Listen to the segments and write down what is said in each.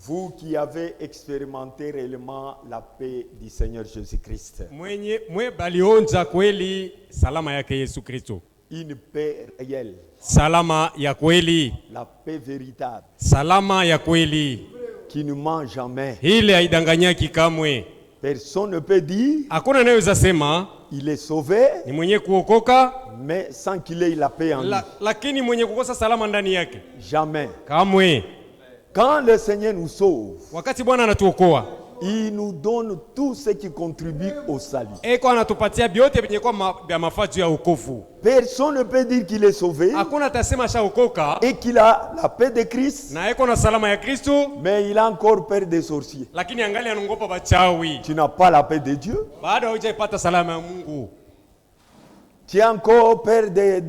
Vous qui avez expérimenté réellement la paix du Seigneur Jésus-Christ. Mwe balionja kweli salama yake Yesu Kristo. Une paix réelle. Salama ya kweli. La paix véritable. Salama ya kweli. Qui ne ment jamais. Ile haidanganyaki kamwe. Personne ne peut dire. Hakuna anayeweza sema Il est sauvé. ni mwenye kuokoka Mais sans qu'il ait la paix en lui. Lakini mwenye kukosa salama ndani yake. Jamais. Kamwe. Quand le Seigneur nous sauve, wakati Bwana anatuokoa, il nous donne tout ce qui contribue au salut. Eko anatupatia vyote vyenye kwa vya mafaa ya wokovu. Personne ne peut dire qu'il est sauvé. Hakuna atasema shaokoka et qu'il a la paix de Christ. Na eko na salama ya Kristo, mais il a encore peur des sorciers. Lakini angali anongopa bachawi. Tu n'as pas la paix de Dieu. Bado hujaipata salama ya Mungu. Tu as encore peur des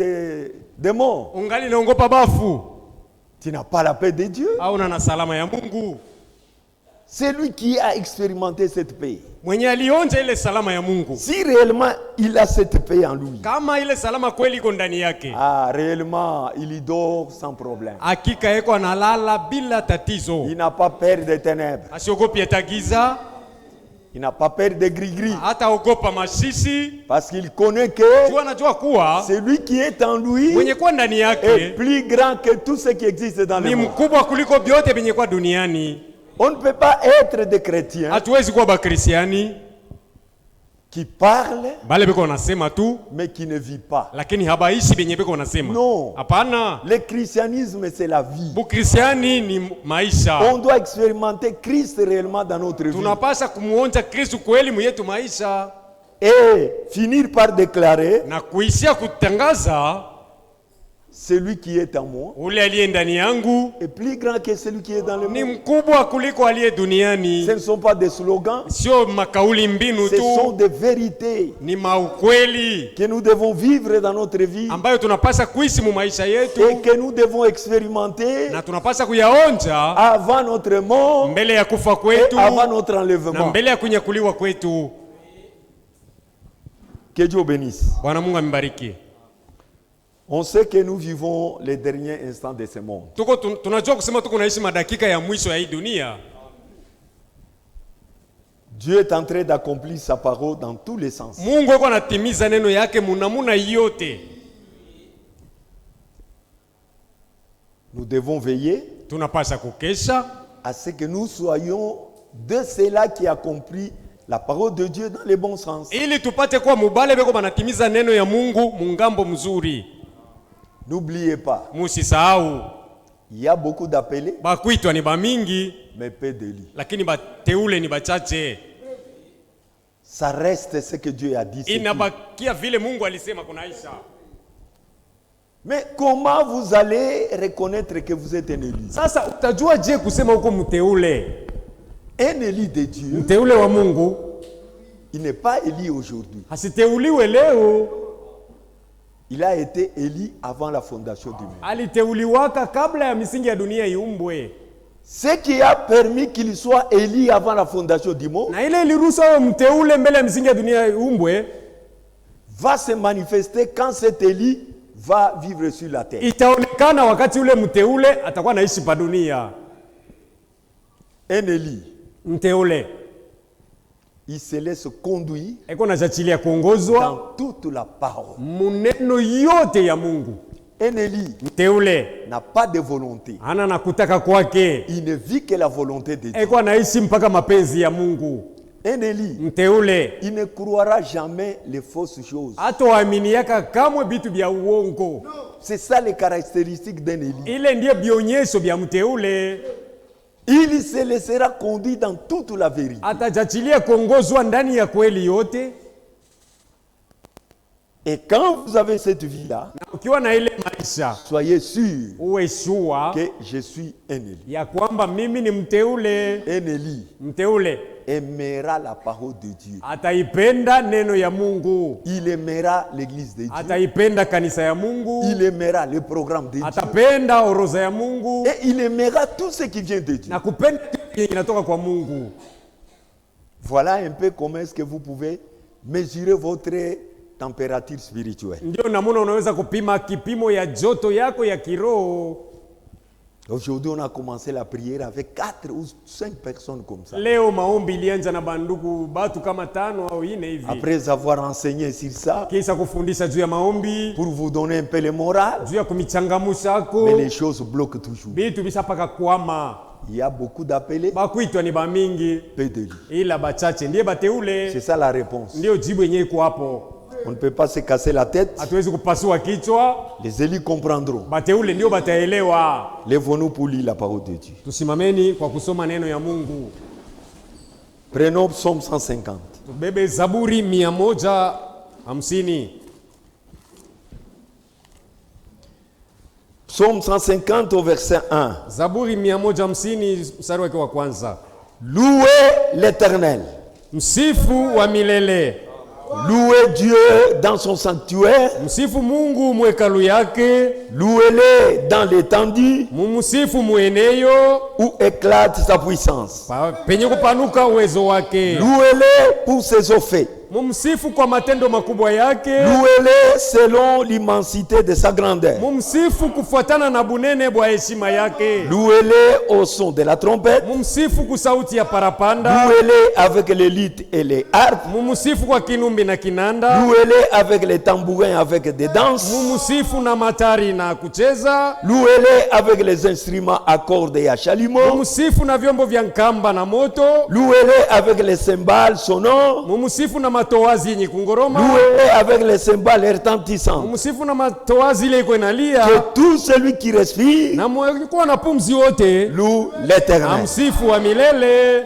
démons. Ungali naongopa bafu. Tu n'as pas la paix de Dieu. Hauna na salama ya Mungu. C'est lui qui a expérimenté cette paix. Mwenye alionja ile salama ya Mungu. Si réellement il a cette paix en lui. Kama ile salama kweli iko ndani yake. Réellement il y dort sans problème. Hakika yeko analala bila tatizo. Il n'a pas peur des ténèbres. Asiogopi atagiza. Il n'a pas peur de gris-gris. Hata ogopa mashishi. Parce qu'il connaît que celui qui est en lui est plus grand que tout ce qui existe dans le monde. On ne peut pas être des chrétiens qui parlent mais qui ne vivent pas. Non. Le christianisme, c'est la vie. On doit expérimenter Christ réellement dans notre vie. Et finir par déclarer celui qui est en moi est plus grand que celui qui est dans le monde. Ce ne sont pas des slogans, ce sont des vérités que nous devons vivre dans notre vie et que nous devons expérimenter avant notre mort et avant notre enlèvement. Que Dieu bénisse. On sait que nous vivons les derniers instants de ce monde. Dieu est en train d'accomplir sa parole dans tous les sens. Nous devons veiller à ce que nous soyons de ceux-là qui accomplissent la parole de Dieu dans le bon sens. N'oubliez pas, il y a beaucoup d'appelés, mais peu d'élus. Ça reste ce que Dieu a dit. Mais comment vous allez reconnaître que vous êtes un élu? Un élu de Dieu, il n'est pas élu aujourd'hui. Il a été élu avant la fondation du monde. Ce qui a permis qu'il soit élu avant la fondation du monde va se manifester quand cet élu va vivre sur la terre. Un élu, il se laisse conduire dans toute la parole. Un élu n'a pas de volonté. Il ne vit que la volonté de Dieu. Un élu, il ne croira jamais les fausses choses. C'est ça les caractéristiques d'un élu. Il se laissera conduire dans toute la vérité. Et quand vous avez cette vie-là, soyez sûr que je suis un élu. Un élu aimera la parole de Dieu. Il aimera l'église de Dieu. Il aimera le programme de Dieu. Et il aimera tout ce qui vient de Dieu. Voilà un peu comment est-ce que vous pouvez mesurer votre température spirituelle. Aujourd'hui, on a commencé la prière avec 4 ou 5 personnes comme ça. Leo maombi ilianza na banduku batu kama 5 au 4 hivi. Après avoir enseigné sur ça, Kisa kufundisha juu ya maombi, pour vous donner un peu le moral, juu ya kumichangamusha ko. mais les choses bloquent toujours. Bitu bisapaka kwama. Il y a beaucoup d'appelés, Bakuitwa ni bamingi, peu de lits. ila bachache ndiye bateule. C'est ça la réponse. Ndio jibu yenyewe iko hapo. On ne peut pas se casser la tête. Hatuwezi kupasua kichwa. Les élus comprendront. Bateule ndio bataelewa. Lèvons-nous pour lire la parole de Dieu. Tusimameni kwa kusoma neno ya Mungu. Prenons Psaume 150. Tubebe Zaburi 150. Psaume 150 au verset 1. Zaburi 150 mstari wake wa kwanza. Louez l'Éternel. Msifu wa milele. Louez Dieu dans son sanctuaire. Msifu Mungu mwekalu yake. Louez-le dans l'étendue Mumsifu mueneyo où éclate sa puissance. penye kupanuka uwezo wake. Louez-le pour ses eaux faits. Mumsifu kwa matendo makubwa yake. Louez-le selon l'immensité de sa grandeur. Mumsifu kufuatana na bunene bwa heshima yake. Louez-le au son de la trompette. Mumsifu ku sauti ya parapanda. Louez-le avec les luttes et les harpes. Mumsifu kwa kinumbi na kinanda. Louez-le avec les tambourins, avec des danses. Mumsifu na matari na kucheza. Louez-le avec les instruments à cordes et à chalumeau. Mumsifu na vyombo vya nkamba na moto. Louez-le avec les cymbales sonores. Mumsifu na matoazi yenye kungoroma. Louez-le avec les cymbales retentissantes. Mumsifu na matoazi ile iko inalia. Que tout celui qui respire Na mwekuwa na pumzi wote loue l'Éternel. amsifu wa milele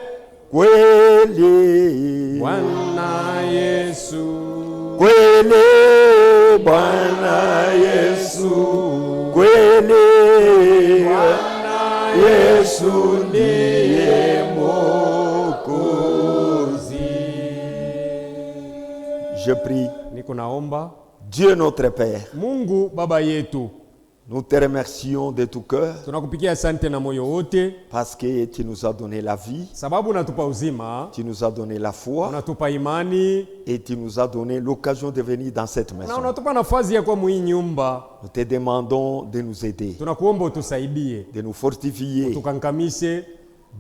Kweli Bwana Yesu. kweli Bwana Yesu, kweli Bwana Yesu ndiye Mwokozi. Je prie, Niko naomba Dieu notre Père, Mungu Baba yetu, nous te remercions de tout cœur tunakupigia asante na moyo wote parce que tu nous as donné la vie, sababu unatupa uzima, tu nous as donné la foi unatupa imani et tu nous as donné l'occasion de venir dans cette na maison. unatupa nafasi ya kuwa mwii nyumba. Nous te demandons de nous aider, Tunakuomba utusaidie, de nous fortifier, tukankamishe,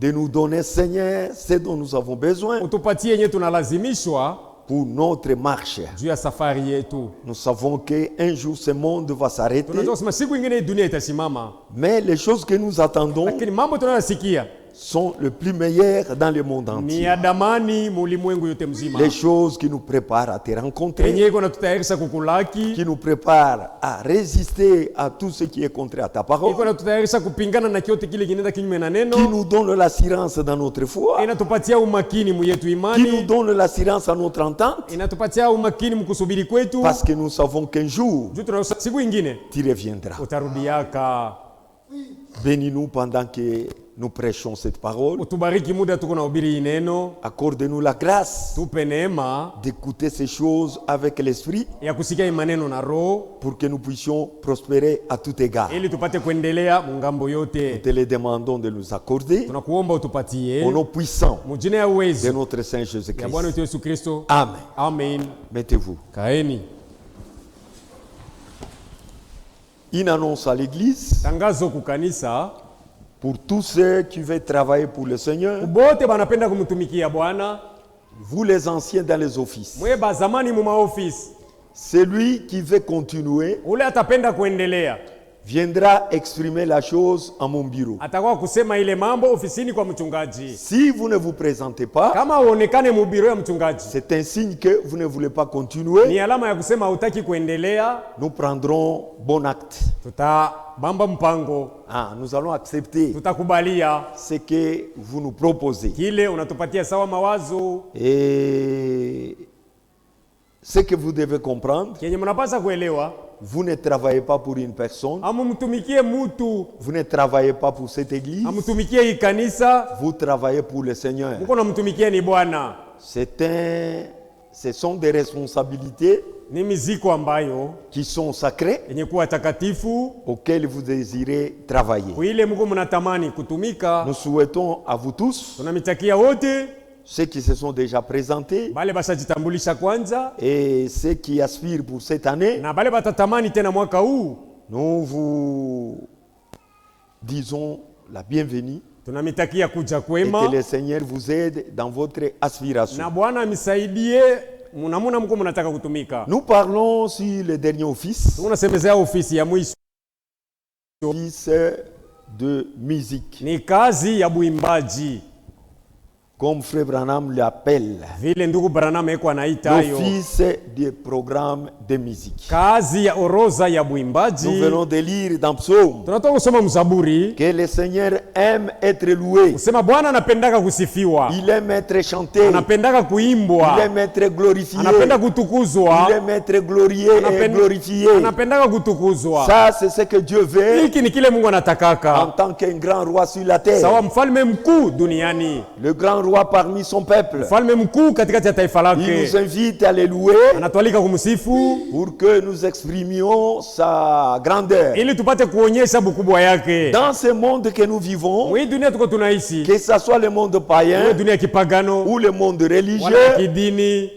de nous donner, Seigneur, ce dont nous avons besoin utupatie yenye tunalazimishwa pour notre marche. juu ya safari yetu. Nous savons qu'un jour ce monde va s'arrêter, Tunajua kusema siku ingine dunia itasimama, mais les choses que nous attendons lakini mambo tunayosikia sont les plus meilleures dans le monde ni entier. ya damani mulimwengu yote mzima, Les choses qui nous préparent à te rencontrer, yenye iko natutayarisha kukulaki, qui nous préparent à résister à tout ce qui est contraire à ta parole, iko natutayarisha kupingana na kiote kile kinaenda kinyume na qui neno, nous donne l'assurance dans notre foi, inatupatia umakini muyetu qui nous imani, donne l'assurance à notre entente, inatupatia umakini mkusubiri kwetu, parce que nous savons qu'un jour, juu tunajua siku ingine tu reviendras. utarudiaka. Bénis-nous pendant que nous prêchons cette parole. Utubariki muda tuko na ubiri hii neno, Accorde-nous la grâce tupe neema d'écouter ces choses avec l'esprit ya kusikia hii maneno na roho, pour que nous puissions prospérer à tout égard. ili tupate kuendelea mungambo Nous yote. te le demandons de nous accorder Tunakuomba utupatie au nom puissant mujina ya de uwezo notre Saint ya Jésus-Christ. Bwana wetu Yesu Kristo. Amen. Amen. Mettez-vous. Kaeni. Une annonce à l'église Tangazo kukanisa, pour tous ceux qui veulent travailler pour le Seigneur. bote banapenda kumtumikia Bwana, Vous les anciens dans les offices. mwe ba zamani mu maofisi, Celui qui veut continuer ule atapenda kuendelea viendra exprimer la chose à mon bureau. atakuwa kusema ile mambo ofisini kwa mchungaji. Si vous ne vous présentez pas, Kama uonekane mu biro ya mchungaji, c'est un signe que vous ne voulez pas continuer. ni alama ya kusema hutaki kuendelea. Nous prendrons bon acte. Tutabamba mpango, Nous allons accepter tutakubalia ce que vous nous proposez. kile unatupatia sawa mawazo. Et ce que vous devez comprendre, Kenye mnapaswa kuelewa, vous ne travaillez pas pour une personne, amumtumikie mutu, vous ne travaillez pas pour cette église, amtumikie hii kanisa, vous travaillez pour le Seigneur. mko namtumikia ni Bwana. Ce sont des responsabilités Ni miziko ambayo qui sont sacrées, yenye kuwa takatifu, auxquelles vous désirez travailler. kuile mko mnatamani kutumika. Nous souhaitons à vous tous, Tunamitakia wote ceux qui se sont déjà présentés bale bashajitambulisha kwanza et ceux qui aspirent pour cette année, na bale batatamani tena mwaka huu. nous vous disons la bienvenue. Tunamitakia kuja Et kwema. que le Seigneur vous aide dans votre aspiration. Na Bwana amisaidie munamuna mko mnataka kutumika. Nous parlons sur le dernier office. Tunasemezea ofisi ya mwisho. Office de musique. Ni kazi ya buimbaji. Comme Frère Branham l'appelle. Vile ndugu Branham eko anaita hayo. L'office des programmes de musique. Kazi ya oroza ya buimbaji. Nous venons de lire dans Psaume. Tunatoka kusoma mzaburi. Que le Seigneur aime être loué. Kusema Bwana anapendaka kusifiwa. Il aime être chanté. Anapendaka kuimbwa. Il aime être glorifié. Anapenda kutukuzwa. Il aime être glorifié et glorifié. Anapendaka kutukuzwa. Ça c'est ce que Dieu veut. Hiki ni kile Mungu anatakaka. En tant qu'un grand roi sur la terre. Sawa mfalme mkuu duniani. Le grand roi parmi son peuple. Mfalme mkuu katikati ya taifa lake. Il nous invite à le louer. Anatualika kumsifu. Pour que nous exprimions sa grandeur. Ili tupate kuonyesha ukubwa yake. Dans ce monde que nous vivons. Hii dunia tuko tunaishi. Que ça soit le monde païen. Dunia kipagano. Ou le monde religieux. Wala kidini.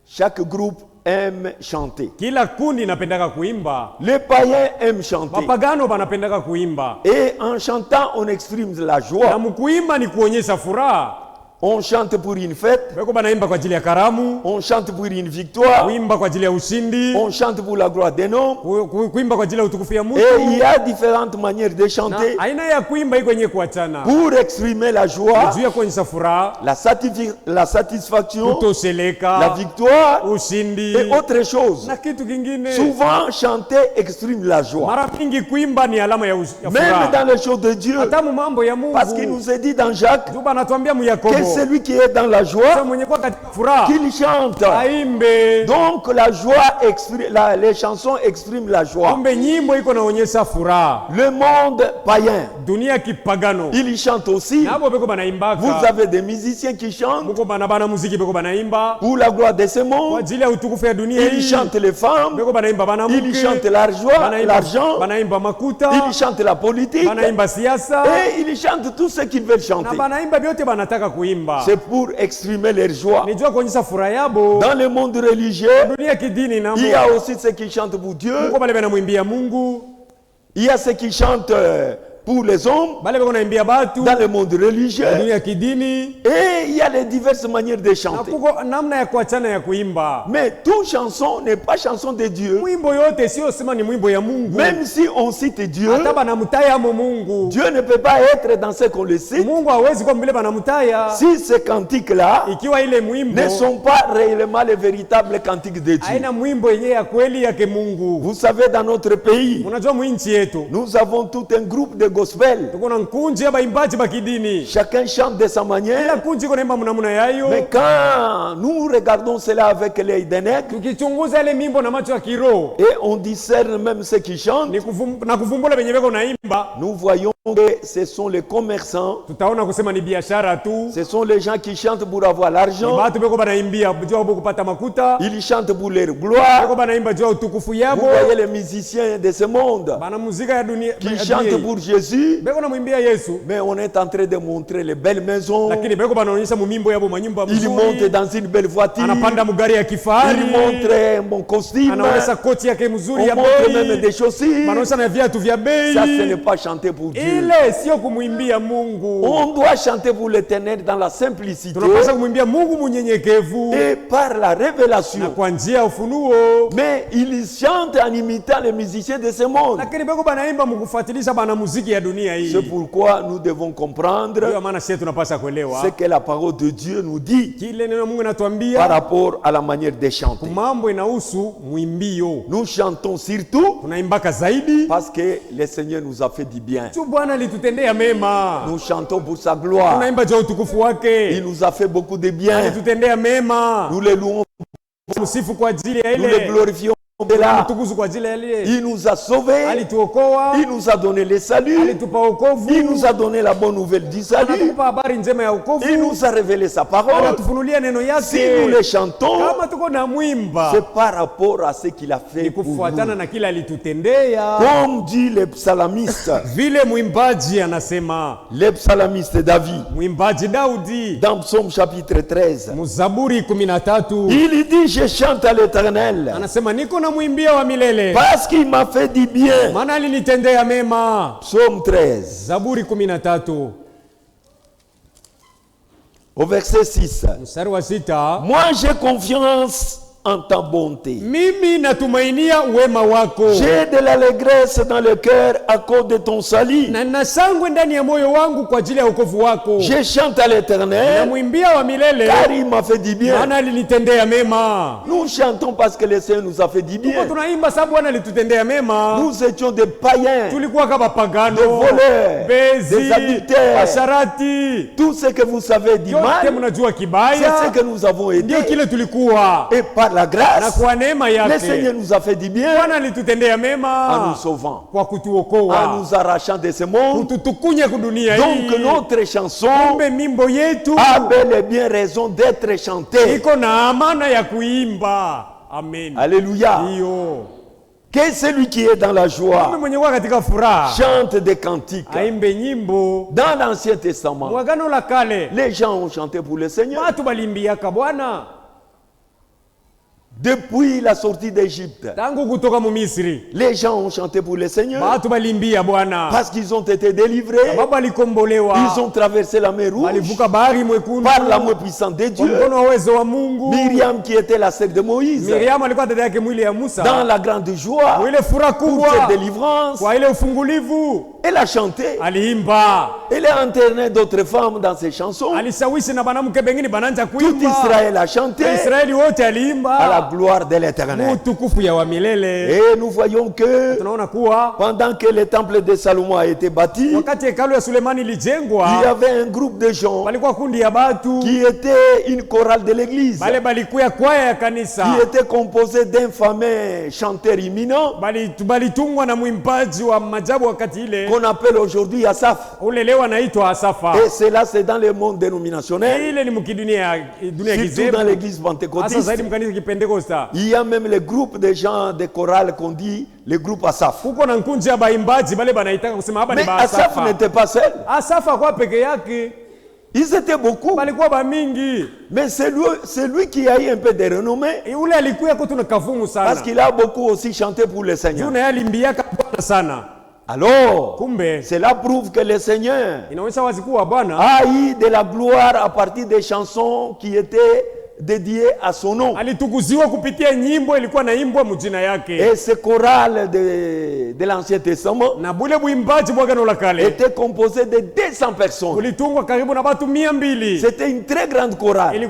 Chaque groupe aime chanter. Kila kundi inapendaka kuimba. Les païens aiment chanter. Wapagano banapendaka kuimba. Et en chantant on exprime la joie. Na mkuimba ni kuonyesha furaha. On chante pour une fête. Beko banaimba kwa ajili ya karamu. On chante pour une victoire. Kuimba kwa ajili ya ushindi. On chante pour la gloire d'un homme. Kuimba kwa ajili ya utukufu ya Mungu. Et il y a différentes manières de chanter. Na aina ya kuimba iko yenye kuachana. Pour exprimer la joie. Juu ya kuonyesha furaha. La satisfaction. Kutosheleka. La victoire. Ushindi. Et autre chose. Na kitu kingine. Souvent chanter exprime la joie. Mara mingi kuimba ni alama ya furaha. Même dans les choses de Dieu. Hata mambo ya Mungu. Parce qu'il nous est dit dans Jacques. Juba anatuambia mu Yakobo. Que celui qui est dans la joie, qu'il chante. Donc la joie exprime, les chansons expriment la joie. Le monde païen, il chante aussi. Vous avez des musiciens qui chantent pour la gloire de ce monde. Ils chantent les femmes, ils chantent l'argent, ils chantent la politique et ils chantent tout ce qu'ils veulent chanter. C'est pour exprimer leur joie. Dans le monde religieux, il y a aussi ceux qui chantent pour Dieu. Il y a ceux qui chantent pour les hommes, dans le monde religieux, et il y a les diverses manières de chanter. Mais toute chanson n'est pas chanson de Dieu. Même si on cite Dieu, Dieu ne peut pas être dans ce qu'on le cite. Si ces cantiques-là ne sont pas réellement les véritables cantiques de Dieu. Vous savez, dans notre pays, nous avons tout un groupe de gospel. Chacun chante de sa manière. Mais quand nous regardons cela avec l'œil d'un nègre, et on discerne même ceux qui chantent, nous voyons que ce sont les commerçants, ce sont les gens qui chantent pour avoir l'argent, ils chantent pour leur gloire. Vous voyez les musiciens de ce monde qui chantent pour Jésus, mais on est en train de montrer les belles maisons. Ils montent dans une belle voiture, ils montrent un bon costume, on montre même des chaussures. Ça, ce n'est pas chanter pour Dieu. On doit chanter pour l'Éternel dans la simplicité et par la révélation. Mais ils chantent en imitant les musiciens de ce monde. C'est pourquoi nous devons comprendre ce que la parole de Dieu nous dit par rapport à la manière de chanter. Nous chantons surtout parce que le Seigneur nous a fait du bien. Nous chantons pour sa gloire. Il nous a fait beaucoup de bien. Nous le louons. Nous le glorifions. Il nous a sauvés, il nous a donné le salut, il nous a donné la bonne nouvelle du salut, il nous a révélé sa parole. Si nous le chantons, c'est par rapport à ce qu'il a fait pour nous. Comme dit le psalamiste, le psalamiste David, dans Psaume chapitre 13, il dit: je chante à l'Éternel namwimbia wa milele. Parce qu'il m'a fait du bien. Maana alinitendea mema. Psaume 13. Zaburi 13. Au verset 6. Mstari wa 6. Moi j'ai confiance en ta bonté. Mimi natumainia wema wako. J'ai de l'allégresse dans le cœur à cause de ton salut. Na nasangwe ndani ya moyo wangu kwa ajili ya wokovu wako. Je chante à l'Éternel. Namwimbia wa milele. Car il m'a fait du bien. Maana alinitendea mema. Nous chantons parce que le Seigneur nous a fait du bien. Tunaimba sababu Bwana alitutendea mema. Nous étions des païens. Tulikuwa kama pagano. Des voleurs. Des adultères. Asharati. Tout ce que vous savez du mal. C'est ce que nous avons été. Ndio kile tulikuwa. Et par la grâce, le Seigneur nous a fait du bien en nous sauvant, en nous arrachant de ce monde. Donc notre chanson a bel et bien raison d'être chantée. Alléluia. Que celui qui est dans la joie chante des cantiques. Dans l'Ancien Testament, les gens ont chanté pour le Seigneur. Depuis la sortie d'Égypte, les gens ont chanté pour le Seigneur parce qu'ils ont été délivrés. Ils ont traversé la mer Rouge par l'amour puissant de Dieu. Myriam, qui était la sœur de Moïse, dans la grande joie pour cette délivrance, elle a chanté. Elle a entraîné d'autres femmes dans ses chansons. Tout Israël a chanté à la gloire de l'Éternel. Et nous voyons que pendant que le temple de Salomon a été bâti, il y avait un groupe de gens qui était une chorale de l'église, qui était composé d'un fameux chanteur imminent qu'on appelle aujourd'hui Asaph. Et cela, c'est dans le monde dénominationnel, surtout dans l'église pentecôtiste. Il y a même le groupe de gens de chorale qu'on dit le groupe Asaph. Mais Asaph n'était pas seul. Ils étaient beaucoup. Mais c'est lui qui a eu un peu de renommée, parce qu'il a beaucoup aussi chanté pour le Seigneur. Alors, cela prouve que le Seigneur a eu de la gloire à partir des chansons qui étaient dédiées à son nom. Et ce choral de l'Ancien Testament était composé de 200 personnes. C'était une très grande chorale. Ils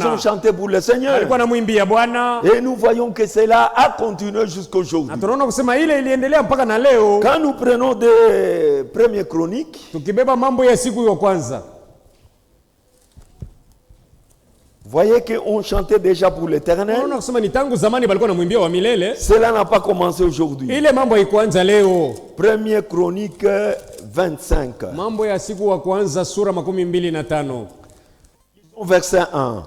ont chanté pour le Seigneur. Et nous voyons que cela a continué jusqu'aujourd'hui. Quand nous prenons des premières chroniques, voyez qu'on chantait déjà pour l'Éternel. Cela n'a pas commencé aujourd'hui. Première chronique 25. Verset 1.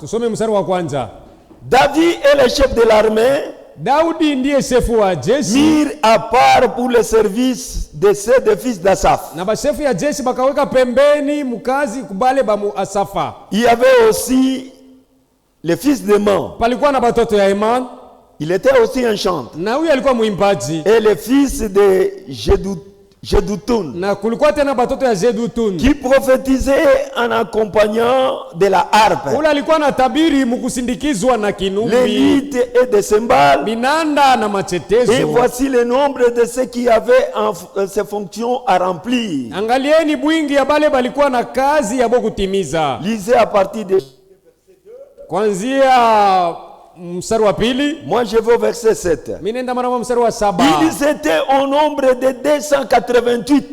David est le chef de l'armée. Mirent à part pour le service de ces deux fils d'Asaph. Il y avait aussi le fils de Man. Il était aussi un chanteur. Et le fils de Jeduthun, qui prophétisait en accompagnant de la harpe, les lites et des cymbales. Et voici le nombre de ceux qui avaient ces fonctions à remplir. Lisez à partir de moi je vais au verset 7. Ils étaient au nombre de 288,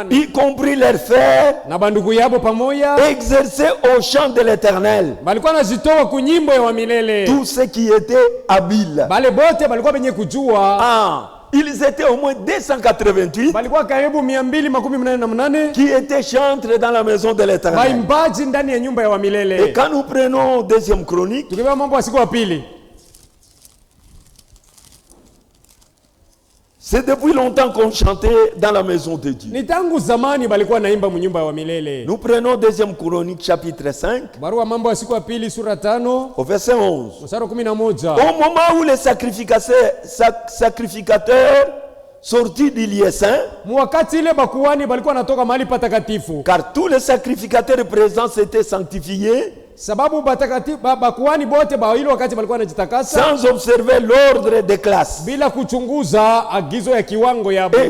y compris leurs frères, exercés au chant de l'Éternel, tous ceux qui étaient habiles. Ils étaient au moins 288 qui étaient chantres dans la maison de l'Éternel. Et quand nous prenons deuxième chronique, C'est depuis longtemps qu'on chantait dans la maison de Dieu. Ni tangu zamani balikuwa naimba mnyumba wa milele. Nous prenons deuxième Chronique chapitre 5. Barua mambo ya siku ya pili sura 5. Au verset 11. Mstari 11. Au moment où les sacrificateurs sortis du lieu saint, wakati ile bakuhani balikuwa natoka mahali patakatifu, car tous les sacrificateurs présents s'étaient sanctifiés, sababu bakuhani bote ba ile wakati balikuwa wanajitakasa, sans observer l'ordre des classes, bila kuchunguza agizo ya kiwango yabo. Et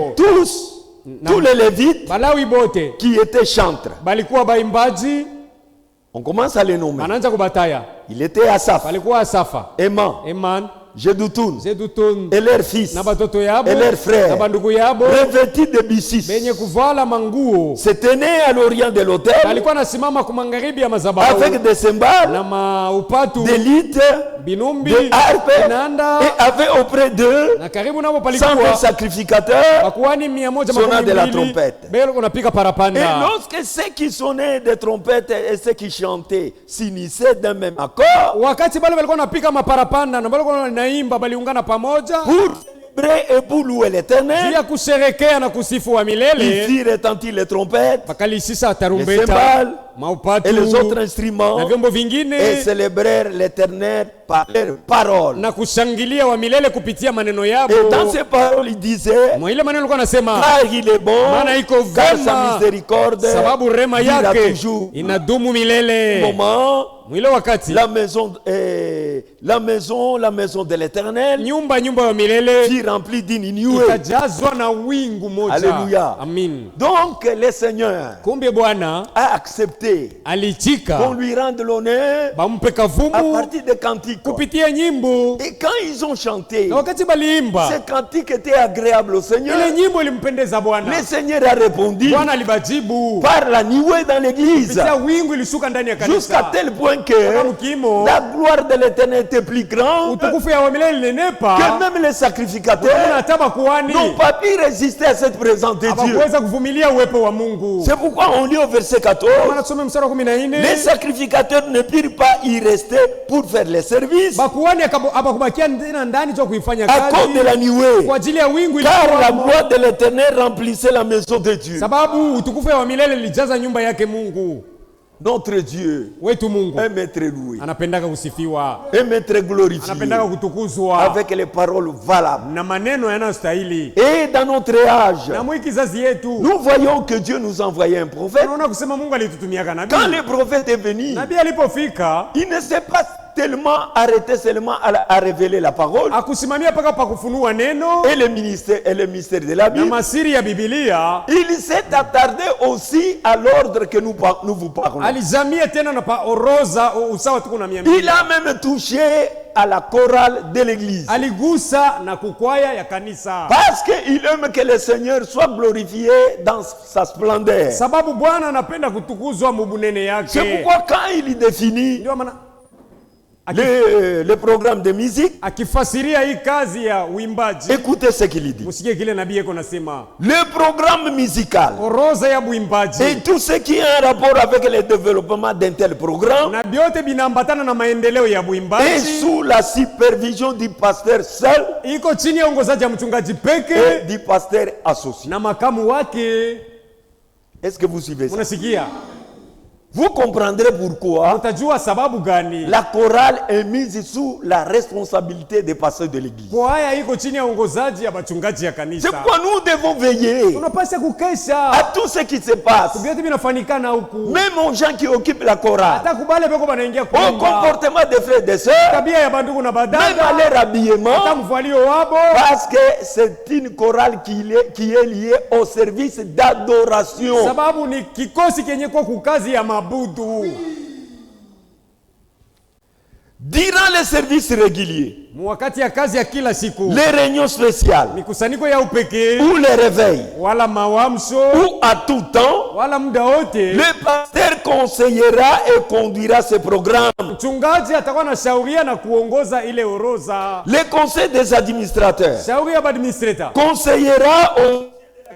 tous les lévites balawi bote qui étaient chantres, balikuwa baimbaji, on commence à les nommer. Anaanza kubataya. Il était Asaph, balikuwa Asafa, Eman, Jeduthun, et leurs fils, na batoto yabo, et leurs frères, na bandugu yabo, revêtis de bisis, benye kuvala manguo, se tenaient à l'orient de l'autel, balikuwa nasimama kumangaribi ya madhabahu, avec des cymbales, na maupatu, des litres, binumbi, des harpes, nanda, et avaient auprès d'eux 100 sacrificateurs bakuhani 112 sonnant de la trompette. belo kunapika parapanda. Et lorsque ceux qui sonnaient des trompettes et ceux qui chantaient s'unissaient d'un même accord, wakati bale balikuwa napika maparapanda na balikuwa naimba baliungana pamoja pour célébrer et pour louer l'Éternel, ya kusherekea na kusifu wa milele, ils firent retentir les trompettes, bakalisisa les tarumbeta, cymbales maupatu et les autres instruments, na vyombo vingine, et célébrèrent l'Éternel par leurs paroles. na kushangilia wa milele kupitia maneno yabo. Et dans ces paroles, il disait, ile maneno alikuwa anasema, car il est bon, maana iko car vema, sa miséricorde sababu rema dura yake toujours. inadumu milele. Moment, mwile wakati la maison de l'Éternel, nyumba wa milele qui remplit d'une nuée, itajazwa na wingu moja. Alléluia. Amin. Donc le Seigneur kumbe Bwana a accepté alichika qu'on lui rende l'honneur bampe à kavumu partir des cantiques. kupitia nyimbo. Et quand ils ont chanté, Na wakati baliimba ces cantiques étaient agréables au Seigneur. ile nyimbo ilimpendeza Bwana. Le Seigneur a répondu Bwana alibajibu par la nuée dans l'église, kupitia wingu ilishuka ndani ya jusqu'à kanisa, tel point que mkimo la gloire de l'Éternel était plus grande utukufu ya wa milele linenepa que même les sacrificateurs hata bakuhani n'ont pas pu résister à cette présence de Dieu. hawakuweza kuvumilia uwepo wa Mungu. C'est pourquoi on lit au verset 14, Maana tusome mstari wa 14, les sacrificateurs ne purent pas y rester pour faire les services bakuhani abakubakia tena ndani cha kuifanya à cause de la kazi nuée, kwa ajili ya wingu car la ilikuwa, gloire de l'Éternel remplissait la maison de Dieu. sababu utukufu wa milele lijaza nyumba yake Mungu. Notre Dieu Wetu Mungu aime être loué, anapendaka kusifiwa, aime être glorifié anapendaka kutukuzwa avec les paroles valables. na maneno yanayostahili. Et dans notre âge, Na mwi kizazi yetu nous voyons que Dieu nous envoyait un prophète. tunaona kusema Mungu alitutumiaka Quand nabii. le prophète est venu, Nabii alipofika il ne s'est pas tellement arrêté seulement à révéler la parole akusimamia paka pa kufunua neno et le mystère de la na Bible. masiri ya Biblia, Il s'est attardé aussi à l'ordre que nous vous parlons. alizamia tena na pa oroza usawa tuko na Il 200. a même touché à la chorale de l'église. Aligusa na kukwaya ya kanisa, Parce qu'il aime que le Seigneur soit glorifié dans sa splendeur. sababu Bwana anapenda kutukuzwa mubunene C'est yake. pourquoi quand il définit Ndio maana le programme de musique, akifasiria hii kazi ya uimbaji, écoutez ce qu'il dit. musikie kile nabii yako nasema, Le programme musical oroza ya buimbaji et tout ce qui a un rapport avec le développement d'un tel programme na vyote binaambatana na maendeleo ya est buimbaji sous la supervision du pasteur seul iko chini ya uongozaji wa mchungaji et peke du pasteur associé. na makamu wake. Est-ce que vous suivez ça? Unasikia? Vous comprendrez pourquoi Utajua sababu gani la chorale est mise sous la responsabilité des pasteurs de l'église. kwa haya iko chini ya uongozaji ya bachungaji ya C'est kanisa. pourquoi nous devons veiller Tunapaswa kukesha à tout ce qui se passe, vyote vinafanikana huku, même aux gens qui occupent la chorale, hata kubale beko banaingia au kuimba, comportement des frères et des sœurs, tabia ya bandugu na même à badada, leur hata habillement, mvalio wabo, parce que c'est une chorale qui est liée au service d'adoration. sababu ni kikosi kenye kwa kukazi ya mabudu. Durant les services réguliers, Wakati ya kazi ya kila siku, les réunions spéciales, mikusanyiko ya upekee ou les réveils, wala mawamsho ou à tout temps, wala muda wote, le pasteur conseillera et conduira ce programme. mchungaji atakuwa na shauria na kuongoza ile oroza. Le conseil des administrateurs Shauri ya administrator conseillera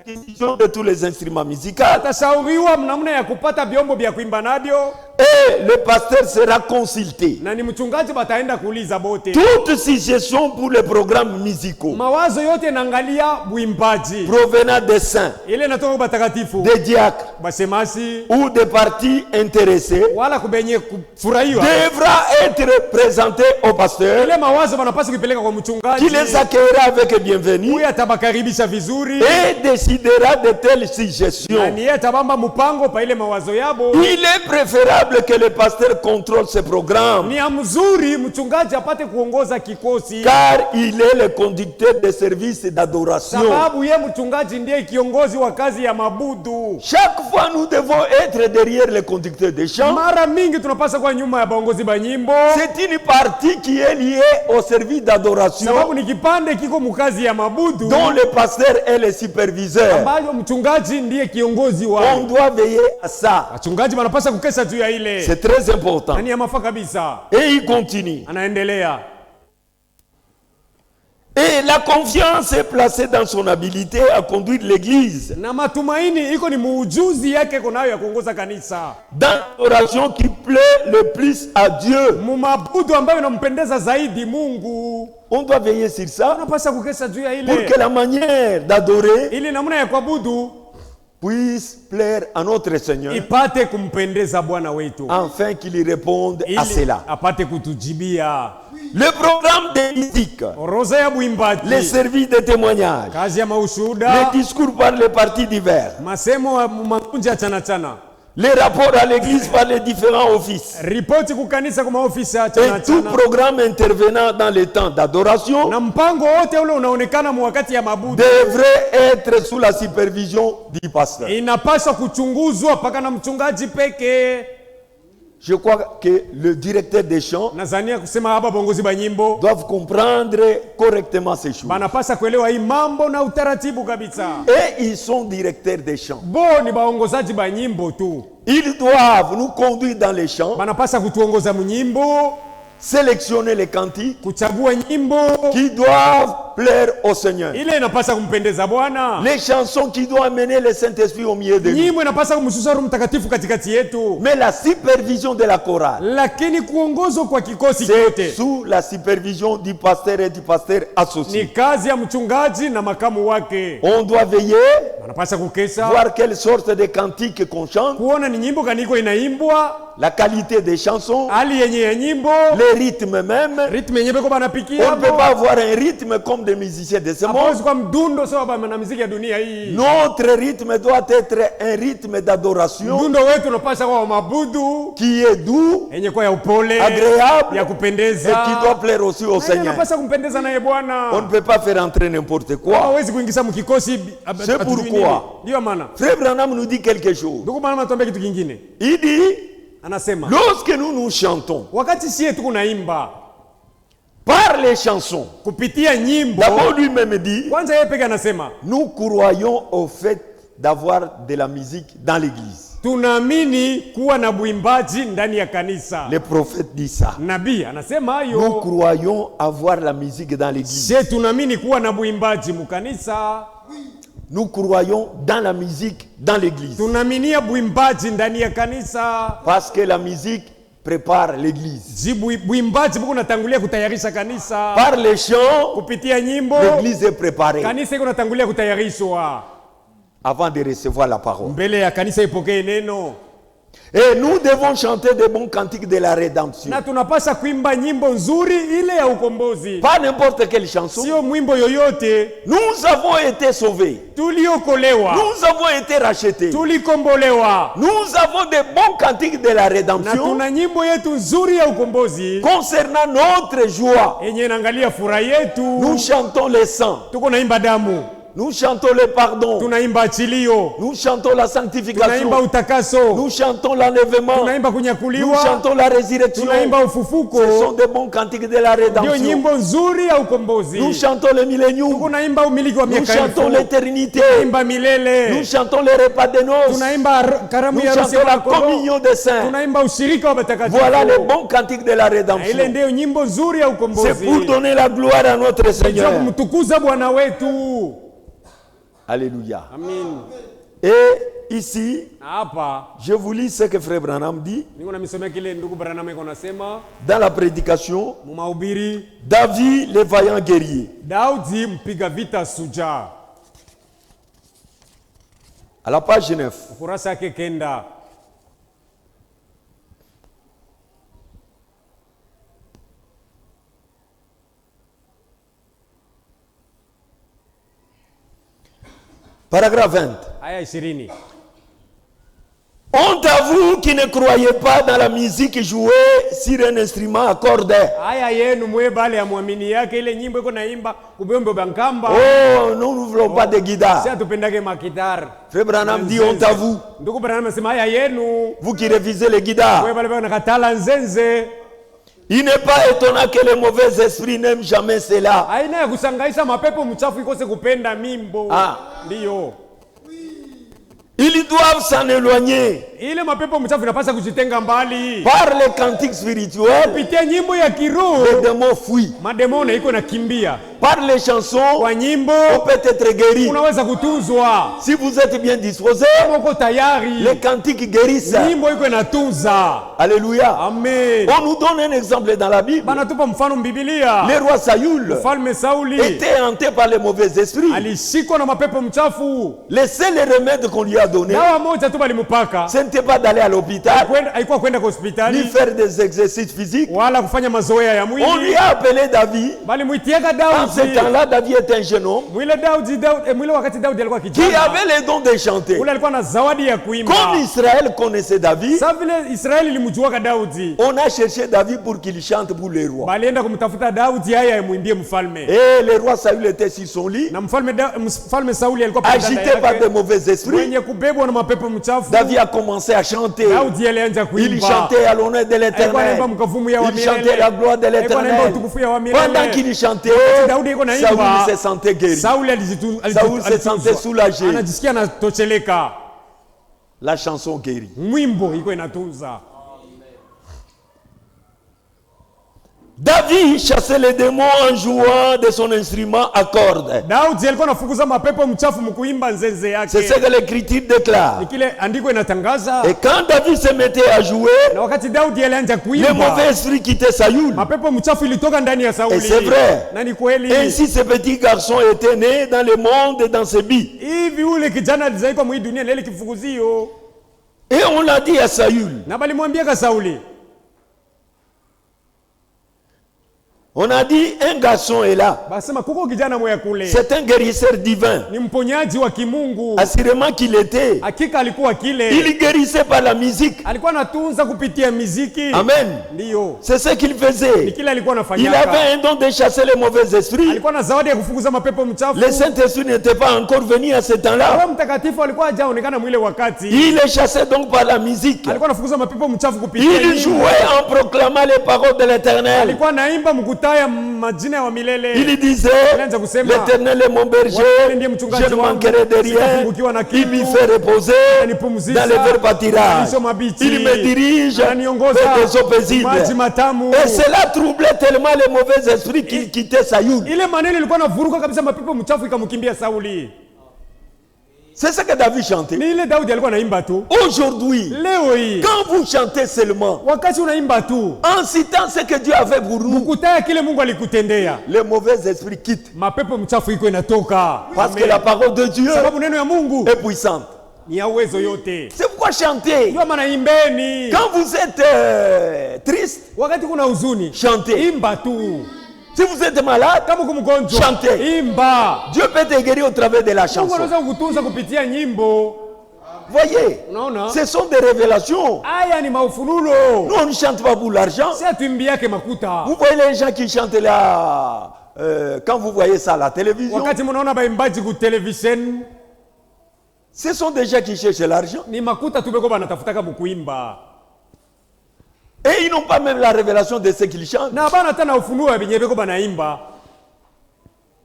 l'acquisition de tous les instruments musicaux, atashauriwa namna ya kupata vyombo vya kuimba navyo, Et le pasteur sera consulté. Na ni mchungaji bataenda kuuliza bote. Toute suggestion pour les programmes musicaux. Mawazo yote naangalia buimbaji. Provenant des saints. Ile natoka batakatifu. Des diacres. Basemasi. Ou des parties intéressées. Wala kubenye kufurahiwa. Devra être présenté au pasteur. Ile mawazo banapaswa kupeleka kwa mchungaji. Qui les accueillera avec bienvenue. Huyu atabakaribisha vizuri. Et décidera de telles suggestions. Na niye atabamba mpango pa ile mawazo yabo. Il est préférable que le pasteur contrôle ce programme. Ni mzuri mchungaji apate kuongoza kikosi. Car il est le conducteur des services d'adoration. Sababu ye mchungaji ndiye kiongozi wa kazi ya mabudu. Chaque fois nous devons être derrière le conducteur des chants. Mara mingi tunapasa kwa nyuma ya baongozi ba nyimbo. C'est une partie qui est liée au service d'adoration. Sababu ni kipande kiko mukazi ya mabudu. Dont le pasteur est le superviseur. Ambayo mchungaji ndiye kiongozi wa. On doit veiller à ça. Wachungaji wanapasa kukesa juu ya ile. C'est très important. Nani ya mafa kabisa. Et il continue. Anaendelea. Et la confiance est placée dans son habilité à conduire l'église. Na matumaini iko ni muujuzi yake kunayo ya kuongoza kanisa. Dans l'oration qui plaît le plus à Dieu. Mumabudu ambayo inampendeza zaidi Mungu. On doit veiller sur ça. Unapasa kukesa juu ya ile. Pour que la manière d'adorer ili namna ya kuabudu puisse plaire à notre Seigneur. Ipate kumpendeza Bwana wetu. Afin qu'il y réponde à cela. Apate kutujibia. Le programme de musique. Oroza ya buimbaji. Les services de témoignage. Kazi ya maushuhuda. Les discours par les partis divers. Masemo ya makundi ya chana. Les rapports à l'église par les différents offices. Ripoti kukanisa kwa ofisi ya chana. Et tout programme intervenant dans les temps d'adoration. Na mpango wote ule unaonekana wakati ya mabudu. Devrait être sous la supervision du pasteur. Inapaswa kuchunguzwa paka na mchungaji peke. Je crois que le directeur des chants Nazania kusema hapa bongozi ba nyimbo doivent comprendre correctement ces choses. Banapasa kuelewa hii mambo na utaratibu kabisa. Et ils sont directeurs des chants. Bo ni baongozaji ba nyimbo tu. Ils doivent nous conduire dans les chants. Banapasa kutuongoza munyimbo. Sélectionner les cantiques kuchagua nyimbo qui doivent plaire au Seigneur. Ile inapasa kumpendeza Bwana. Les chansons qui doivent amener le Saint-Esprit au milieu de nous. Nyimbo inapasa kumshusha Roho Mtakatifu katikati yetu. Mais la supervision de la chorale, lakini kuongozwa kwa kikosi chote sous la supervision du pasteur et du pasteur associé. Ni kazi ya mchungaji na makamu wake. On doit veiller, anapasa kukesa, voir quelle sorte de cantique qu'on chante, kuona ni nyimbo kaniko inaimbwa, la qualité des chansons, hali yenye ya nyimbo, le rythme même. Rythme yenye beko banapikia. On ne peut pas avoir un rythme comme des musiciens de ce monde. Kwa mdundo sawa ba na muziki ya dunia hii. Notre rythme doit être un rythme d'adoration. Mdundo wetu unapaswa kuwa mabudu qui est doux, yenye kwa ya upole, agréable, ya kupendeza, et qui doit plaire aussi au Seigneur. Unapaswa kumpendeza naye Bwana. On ne peut pas faire entrer n'importe quoi. Hawezi kuingiza mkikosi. C'est pourquoi ndio maana Frère Branham nous dit quelque chose. Ndugu Branham anatuambia kitu kingine. Il dit, anasema, lorsque nous chantons, wakati sisi tukunaimba par les chansons, kupitia nyimbo, d'abord lui-même dit, kwanza yeye peke anasema, nous croyons au fait d'avoir de la musique dans l'église. Tunaamini kuwa na buimbaji ndani ya kanisa. Le prophète dit ça. Nabii anasema hayo. Nous croyons avoir la musique dans l'église. Je tunaamini kuwa na buimbaji mukanisa. Nous croyons dans la musique dans l'église. Tunaaminia buimbaji ndani ya kanisa. Parce que la musique prépare l'église. Buimbaji buko natangulia kutayarisha kanisa. Par les chants, kupitia nyimbo, l'église est préparée. Kanisa iko natangulia kutayarishwa avant de recevoir la parole. Mbele ya kanisa ipokee neno. Et nous devons chanter des bons cantiques de la rédemption. Na tunapaswa kuimba nyimbo nzuri ile ya ukombozi. Pas n'importe quelle chanson. Sio mwimbo yoyote. Nous avons été sauvés. Tuliokolewa. Nous avons été rachetés. Tulikombolewa. Nous avons des bons cantiques de la rédemption. Na tuna nyimbo yetu nzuri ya ukombozi. Concernant notre joie. Yenye inaangalia furaha yetu. Nous chantons les saints. Tuko naimba damu. Nous chantons le pardon. Tunaimba achilio. Nous chantons la sanctification. Tunaimba utakaso. Nous chantons l'enlèvement. Tunaimba kunyakuliwa. Nous chantons la résurrection. Tunaimba ufufuko. Ce sont des bons cantiques de la rédemption. Ndio nyimbo nzuri ya ukombozi. Nous chantons le millénium. Tunaimba umiliki wa miaka elfu. Nous chantons l'éternité. Tunaimba milele. Nous chantons les repas de noces. Tunaimba karamu ya harusi. Nous chantons la communion des saints. Tunaimba ushirika wa watakatifu. Voilà les bons cantiques de la rédemption. Ile ndio nyimbo nzuri ya ukombozi. C'est pour donner la gloire à notre Seigneur. Kwa kumtukuza Bwana wetu. Alléluia. Amen. Et ici, je vous lis ce que Frère Branham dit. Dans la prédication, David, le vaillant guerrier. À la page 9. Paragraphe 20. Honte à vous qui ne croyez pas dans la musique jouée sur un instrument à cordes. Oh, nous ne voulons pas de guitare. Frère Branham dit honte à vous. Vous qui révisez les guitares. Il n'est pas étonnant que les mauvais esprits n'aiment jamais cela. Ils doivent s'en éloigner. Par les cantiques spirituels, les démons fuient. Par les chansons, on peut être guéri. Si vous êtes bien disposé, les cantiques guérissent. Alléluia. Amen. On nous donne un exemple dans la Bible. Le roi Saül était hanté par les mauvais esprits. Le seul remède qu'on lui a donné, ce n'était pas d'aller à l'hôpital, ni faire des exercices physiques. On lui a appelé David. En ce temps-là, David était un jeune homme qui avait les dons de chanter. Comme Israël connaissait David, on a cherché David pour qu'il chante pour les rois. Et le roi Saül était sur son lit, agité par de mauvais esprits. David a commencé à chanter. Il chantait à l'honneur de l'Éternel. Il chantait la gloire de l'Éternel. Pendant qu'il chantait, Saül se sentait guéri. Saül se sentait soulagé. La chanson guérit. David chassait les démons en jouant de son instrument à cordes. C'est ce que l'Écriture déclare. Et quand David se mettait à jouer, les mauvais esprits quittaient Saül. Et c'est vrai. Ainsi ce petit garçon était né dans le monde et dans ses billes. Et on l'a dit à Saül. On a dit un garçon est là. C'est un guérisseur divin. Assurément qu'il était. Il guérissait par la musique. Amen. C'est ce qu'il faisait. Il avait un don de chasser les mauvais esprits. Le Saint-Esprit n'était pas encore venu à ce temps-là. Il les chassait donc par la musique. Il jouait en proclamant les paroles de l'Éternel. Il disait, l'Éternel est mon berger, je ne manquerai de rien. Il m'y fait reposer dans les verts pâtirages. Il me dirige vers des eaux paisibles. Et cela troublait tellement les mauvais esprits qui quittaient Saül. C'est ce que David chantait. Aujourd'hui, quand vous chantez seulement, en citant ce que Dieu a fait pour nous, les mauvais esprits quittent. Parce que la parole de Dieu est puissante. C'est pourquoi chanter. Quand vous êtes triste, chantez. Si vous êtes malade, chantez. Dieu peut te guérir au travers de la chanson. Voyez, ce sont des révélations. Nous, on ne chante pas pour l'argent. Vous voyez les gens qui chantent là, quand vous voyez ça à la télévision, ce sont des gens qui cherchent l'argent. Et ils n'ont pas même la révélation de ce qu'ils chantent.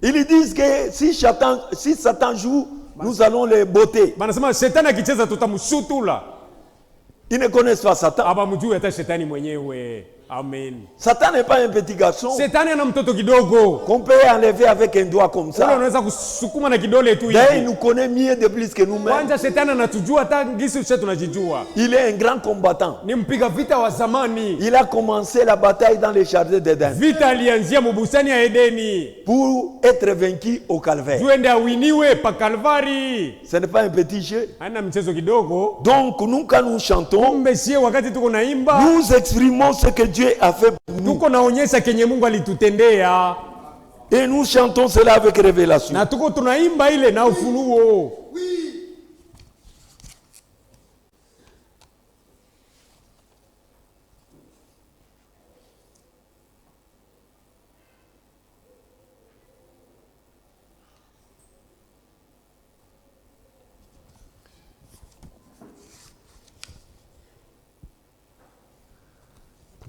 Ils disent que si Satan joue, nous allons les botter. Ils ne connaissent pas Satan. Amen. Satan n'est pas un petit garçon Shetani ana mtoto kidogo qu'on peut enlever avec un doigt comme ça. Unaweza kusukuma na kidole tu hivi. D'ailleurs, il nous connaît mieux de plus que nous-mêmes. Kwanza Shetani anatujua hata ngisi sisi tunajijua. Il est un grand combattant. Ni mpiga vita wa zamani. Il a commencé la bataille dans les jardins d'Éden. Vita alianzia mubustani ya Edeni. Pour être vaincu au calvaire. Tuende awiniwe pa Kalvari. Ce n'est pas un petit jeu. Hana mchezo kidogo. Donc nous quand nous chantons, wakati tuko naimba, nous exprimons ce que Dieu a fait pour nous. Tuko naonyesha kenye Mungu alitutendea. Et nous chantons cela avec révélation. Na tuko tunaimba ile na ufunuo.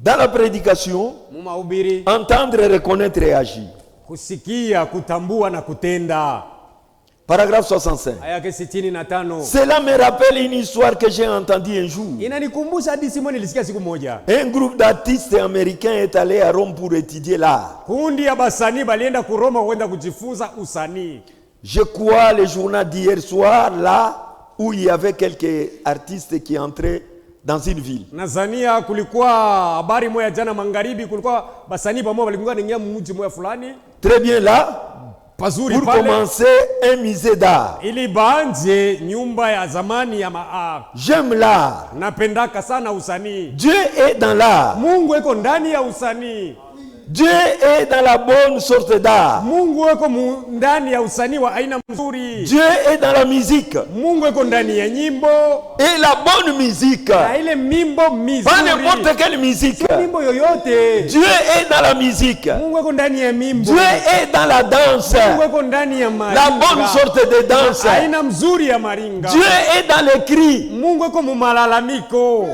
Dans la prédication, entendre, reconnaître et agir. Kusikia, kutambua na kutenda. Paragraphe 65. Cela me rappelle une histoire que j'ai entendue un jour. Inanikumbusha hadithi moja nilisikia siku moja. Un groupe d'artistes américains est allé à Rome pour étudier l'art. Kundi ya basanii balienda ku Roma kwenda kujifunza usanii. Je crois le journal d'hier soir là où il y avait quelques artistes qui entraient dans une ville. Nazania kulikuwa habari moja jana magharibi, kulikuwa basanii pamoja walikuwa wanaingia mji moja fulani. Très bien là. Pazuri pour pale. Commencer un musée d'art. Ili baanje nyumba ya zamani ya J'aime l'art. Napendaka sana usanii. Dieu est dans l'art. Mungu yuko ndani ya usanii. Dieu est dans la bonne sorte d'art. Mungu yuko ndani ya usanii wa aina mzuri. Dieu est dans la musique. Mungu yuko ndani ya nyimbo. Et la bonne musique. Na ile mimbo mizuri. Pas n'importe quelle musique. Si mimbo yoyote. Dieu est dans la musique. Mungu yuko ndani ya mimbo. Dieu est dans la danse. Mungu yuko ndani ya maringa. La bonne sorte de danse. Aina mzuri ya maringa. Dieu est dans les cris. Mungu yuko mumalalamiko.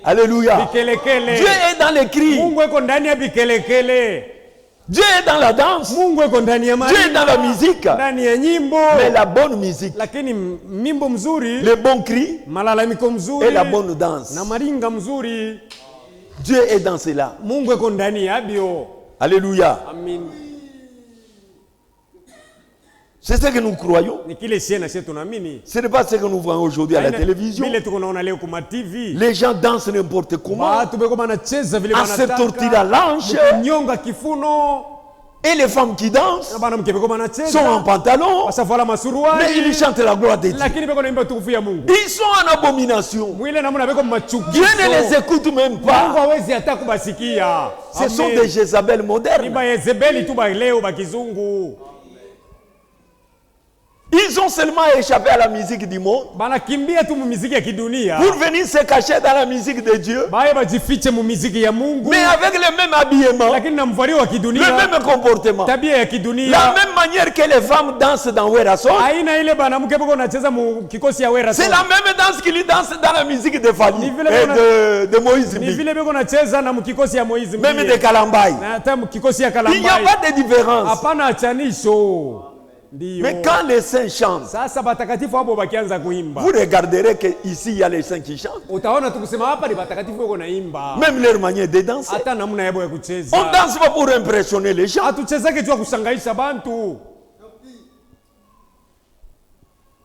Alléluia. Bikelekele. Dieu est dans les cris. Mungu yuko ndani ya bikelekele. Dieu est dans la danse. Mungu yuko ndani ya maringa. Dieu est dans la musique. Ndani ya nyimbo. Mais la bonne musique. Lakini mimbo mzuri. Les bons cris. Malalamiko mzuri. Et la bonne danse. Na maringa mzuri. Dieu est dans cela. Mungu yuko ndani yabyo. Alléluia. Amen. C'est ce que nous croyons. Ce n'est pas ce que nous voyons aujourd'hui à la télévision. Les gens dansent n'importe comment. À se tortiller la lanche. Et les femmes qui dansent sont en pantalon. Mais ils chantent la gloire de Dieu. Ils sont en abomination. Dieu ne les écoute même pas. Ce sont des Jézabel modernes. Ils ont seulement échappé à la musique du monde pour venir se cacher dans la musique de Dieu. Mais avec le même habillement, le même comportement, la même manière que les femmes dansent dans Werason. C'est la même danse qu'ils dansent dans la musique de Fali et de Moïse. Même de Kalambaï. Il n'y a pas de différence. Mais quand les saints chantent, vous regarderez qu'ici il y a les saints qui chantent. Même leur manière de danser. On ne danse pas pour impressionner les gens.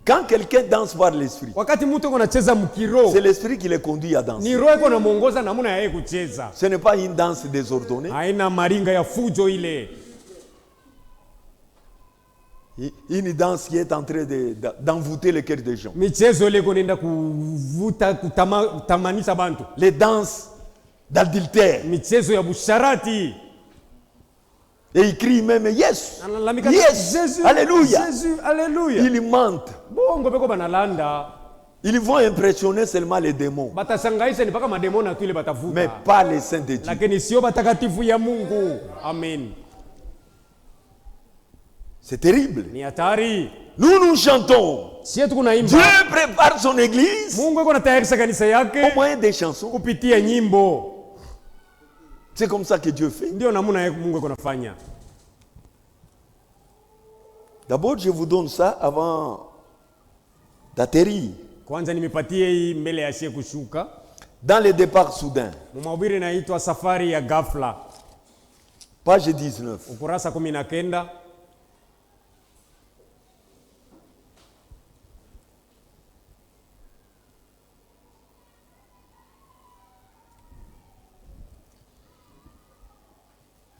Quand quelqu'un danse par l'esprit, c'est l'esprit qui les conduit à danser. Ce n'est pas une danse désordonnée. Une danse qui est en train d'envoûter le cœur des gens. Les danses d'adultère. Et ils crient même yes. Yes. Alléluia. Ils mentent. Ils vont impressionner seulement les démons. Mais pas les saints de Dieu. Amen. C'est terrible. Nous chantons. Dieu prépare son église au moyen des chansons. C'est comme ça que Dieu fait. D'abord, je vous donne ça avant d'atterrir. Dans le départ soudain. Mhubiri inaitwa safari ya ghafla. Page 19. Ukurasa 19.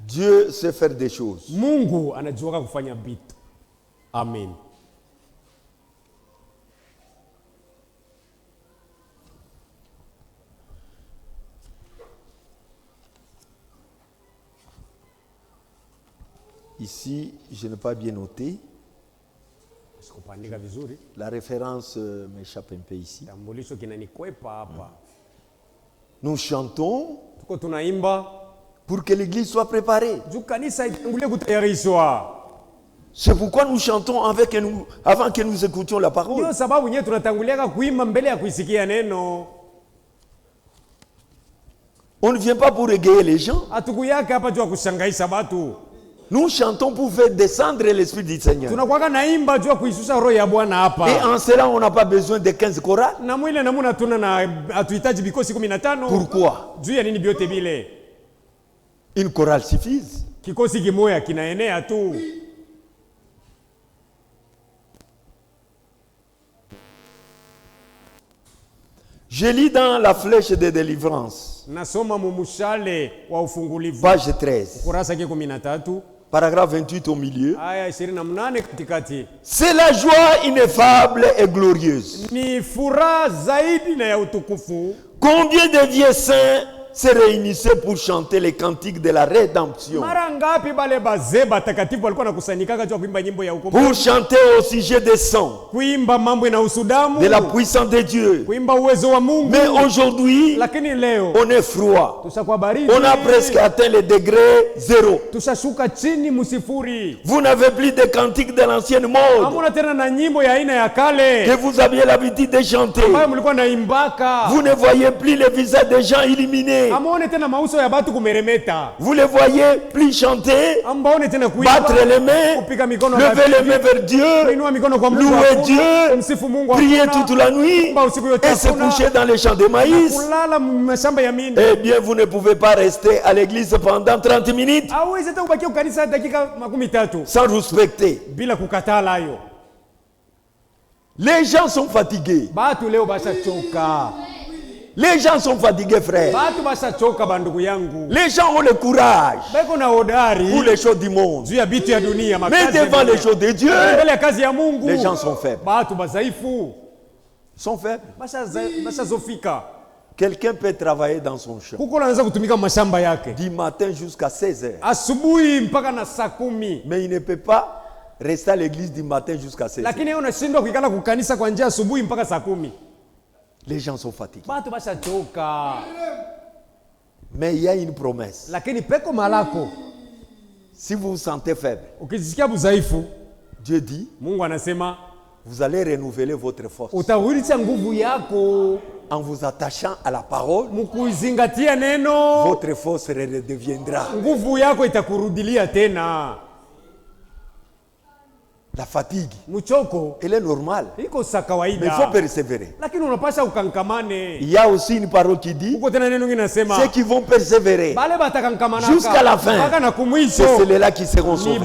Dieu sait faire des choses. Mungu anajua kufanya vitu. Amen. Ici, je n'ai pas bien noté. La référence m'échappe un peu ici. Nous chantons pour que l'église soit préparée. C'est pourquoi nous chantons avant que nous écoutions la parole. On ne vient pas pour égayer les gens. Nous chantons pour faire descendre l'Esprit du Seigneur. Et en cela, on n'a pas besoin de 15 chorales. Pourquoi? Une chorale suffit. Je lis dans la flèche de délivrance. Page 13. Paragraphe 28 au milieu. C'est la joie ineffable et glorieuse. Combien de vieux saints se réunissaient pour chanter les cantiques de la rédemption. Pour chanter au sujet des sang, de la puissance de Dieu. Mais aujourd'hui, on est froid. On a presque atteint le degré 0. Vous n'avez plus de cantiques de l'ancienne mode que vous aviez l'habitude de chanter. Vous ne voyez plus les visages des gens illuminés. Vous les voyez plus chanter, battre les mains, lever les mains vers Dieu, louer Dieu, prier toute la nuit et se coucher dans les champs de maïs. Eh bien, vous ne pouvez pas rester à l'église pendant 30 minutes sans respecter. Les gens sont fatigués. Les gens sont fatigués, frère. Les gens ont le courage pour les choses du monde. Mais devant les choses de Dieu, les gens sont faibles. Sont faibles. Quelqu'un peut travailler dans son champ du matin jusqu'à 16h. Mais il ne peut pas rester à l'église du matin jusqu'à 16h. Les gens sont fatigués. Mais il y a une promesse. Si vous vous sentez faible, Dieu dit, vous allez renouveler votre force en vous attachant à la parole. Votre force redeviendra. La fatigue, elle est normale. Mais il faut persévérer. Il y a aussi une parole qui dit, ceux qui vont persévérer jusqu'à la fin, c'est ceux-là qui seront sauvés.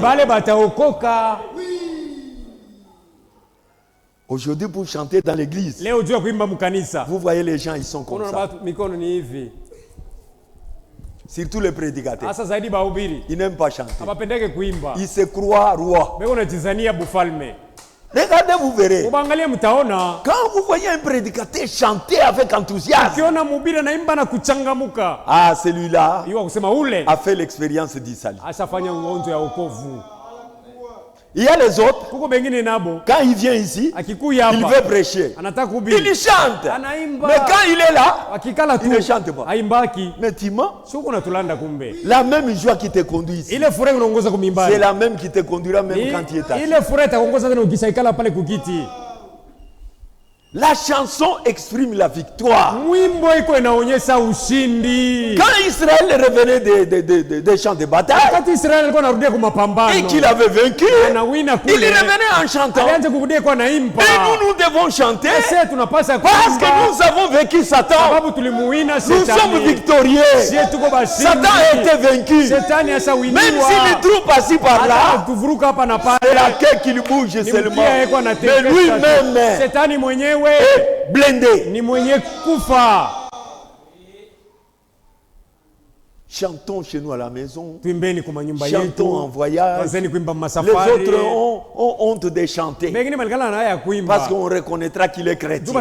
Aujourd'hui, pour chanter dans l'église, vous voyez les gens, ils sont comme ça. Surtout les prédicateurs. Ils n'aiment pas chanter. Ils se croient rois. Regardez, vous verrez. Quand vous voyez un prédicateur chanter avec enthousiasme, ah, celui-là a fait l'expérience du salut. Il y a les autres, quand il vient ici, il veut prêcher. Il chante. Mais quand il est là, il ne chante pas. Mais tu mens. La même joie qui te conduit ici, c'est la même qui te conduira même quand tu es assis. La chanson exprime la victoire. Quand Israël revenait des champs de bataille et qu'il avait vaincu, il revenait en chantant. Et nous devons chanter parce que nous avons vaincu Satan. Nous sommes victorieux. Satan a été vaincu. Même si les troupes passent par là, c'est la queue qui bouge seulement. Mais lui-même blindé. Chantons chez nous à la maison. Chantons en voyage. Les autres ont honte de chanter parce qu'on reconnaîtra qu'il est chrétien.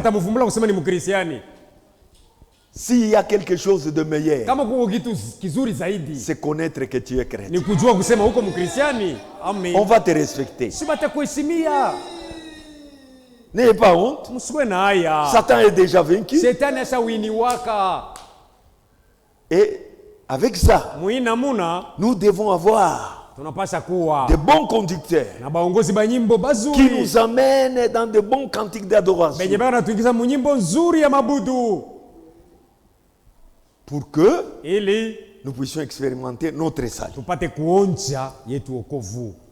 S'il y a quelque chose de meilleur, c'est connaître que tu es chrétien. On va te respecter. N'ayez pas honte. Satan est déjà vaincu. Et avec ça, nous devons avoir de bons conducteurs qui nous amènent dans de bons cantiques d'adoration. Pour que nous puissions expérimenter notre salut.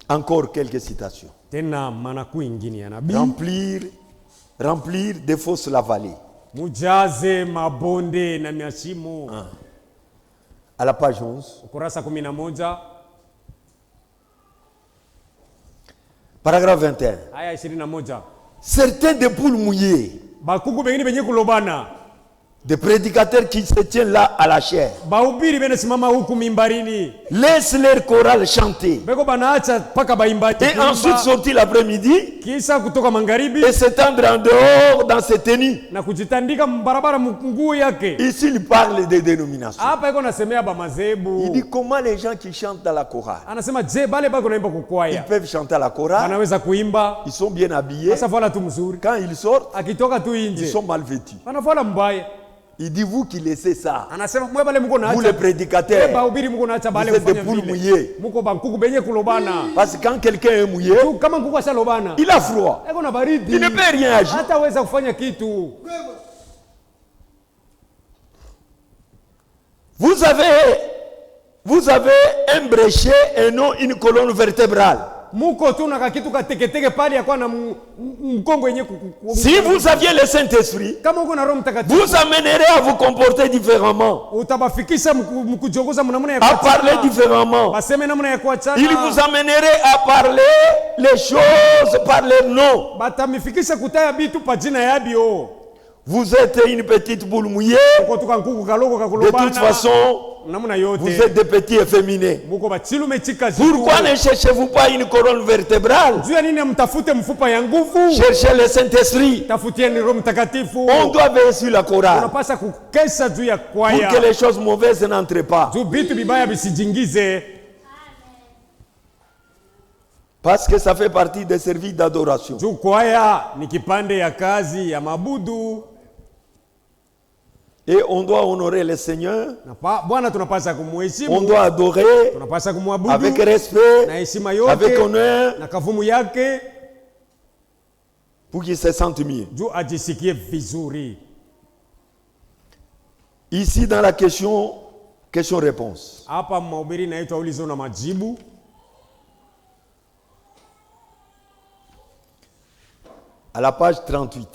Encore quelques citations. Remplir des fosses la vallée. À la page 11. Paragraphe 21. Certains des poules mouillées, des prédicateurs qui se tiennent là à la chair, laissent leur chorale chanter et ensuite sortir l'après-midi et s'étendre en dehors dans ses tenues. Ici il parle des dénominations. Il dit comment les gens qui chantent dans la chorale, ils peuvent chanter à la chorale, ils sont bien habillés, quand ils sortent ils sont mal vêtus. Il dit vous qui laissez ça, vous les prédicateurs, vous êtes des poules mouillées. Parce que quand quelqu'un est mouillé, il a froid, il ne peut rien agir. Vous avez un bréchet et non une colonne vertébrale. Si vous aviez le Saint-Esprit, vous amènerez à vous comporter différemment, à parler différemment. Il vous amènerait à parler les choses par leur nom. Vous êtes une petite boule mouillée. De toute façon, vous êtes des petits efféminés. Pourquoi ne cherchez-vous pas une colonne vertébrale? Cherchez le Saint-Esprit. On doit veiller sur la chorale pour que les choses mauvaises n'entrent pas. Parce que ça fait partie des services d'adoration. Et on doit honorer le Seigneur. On doit adorer avec respect, avec honneur, pour qu'il se sente mieux. Ici dans la question-réponse. À la page 38.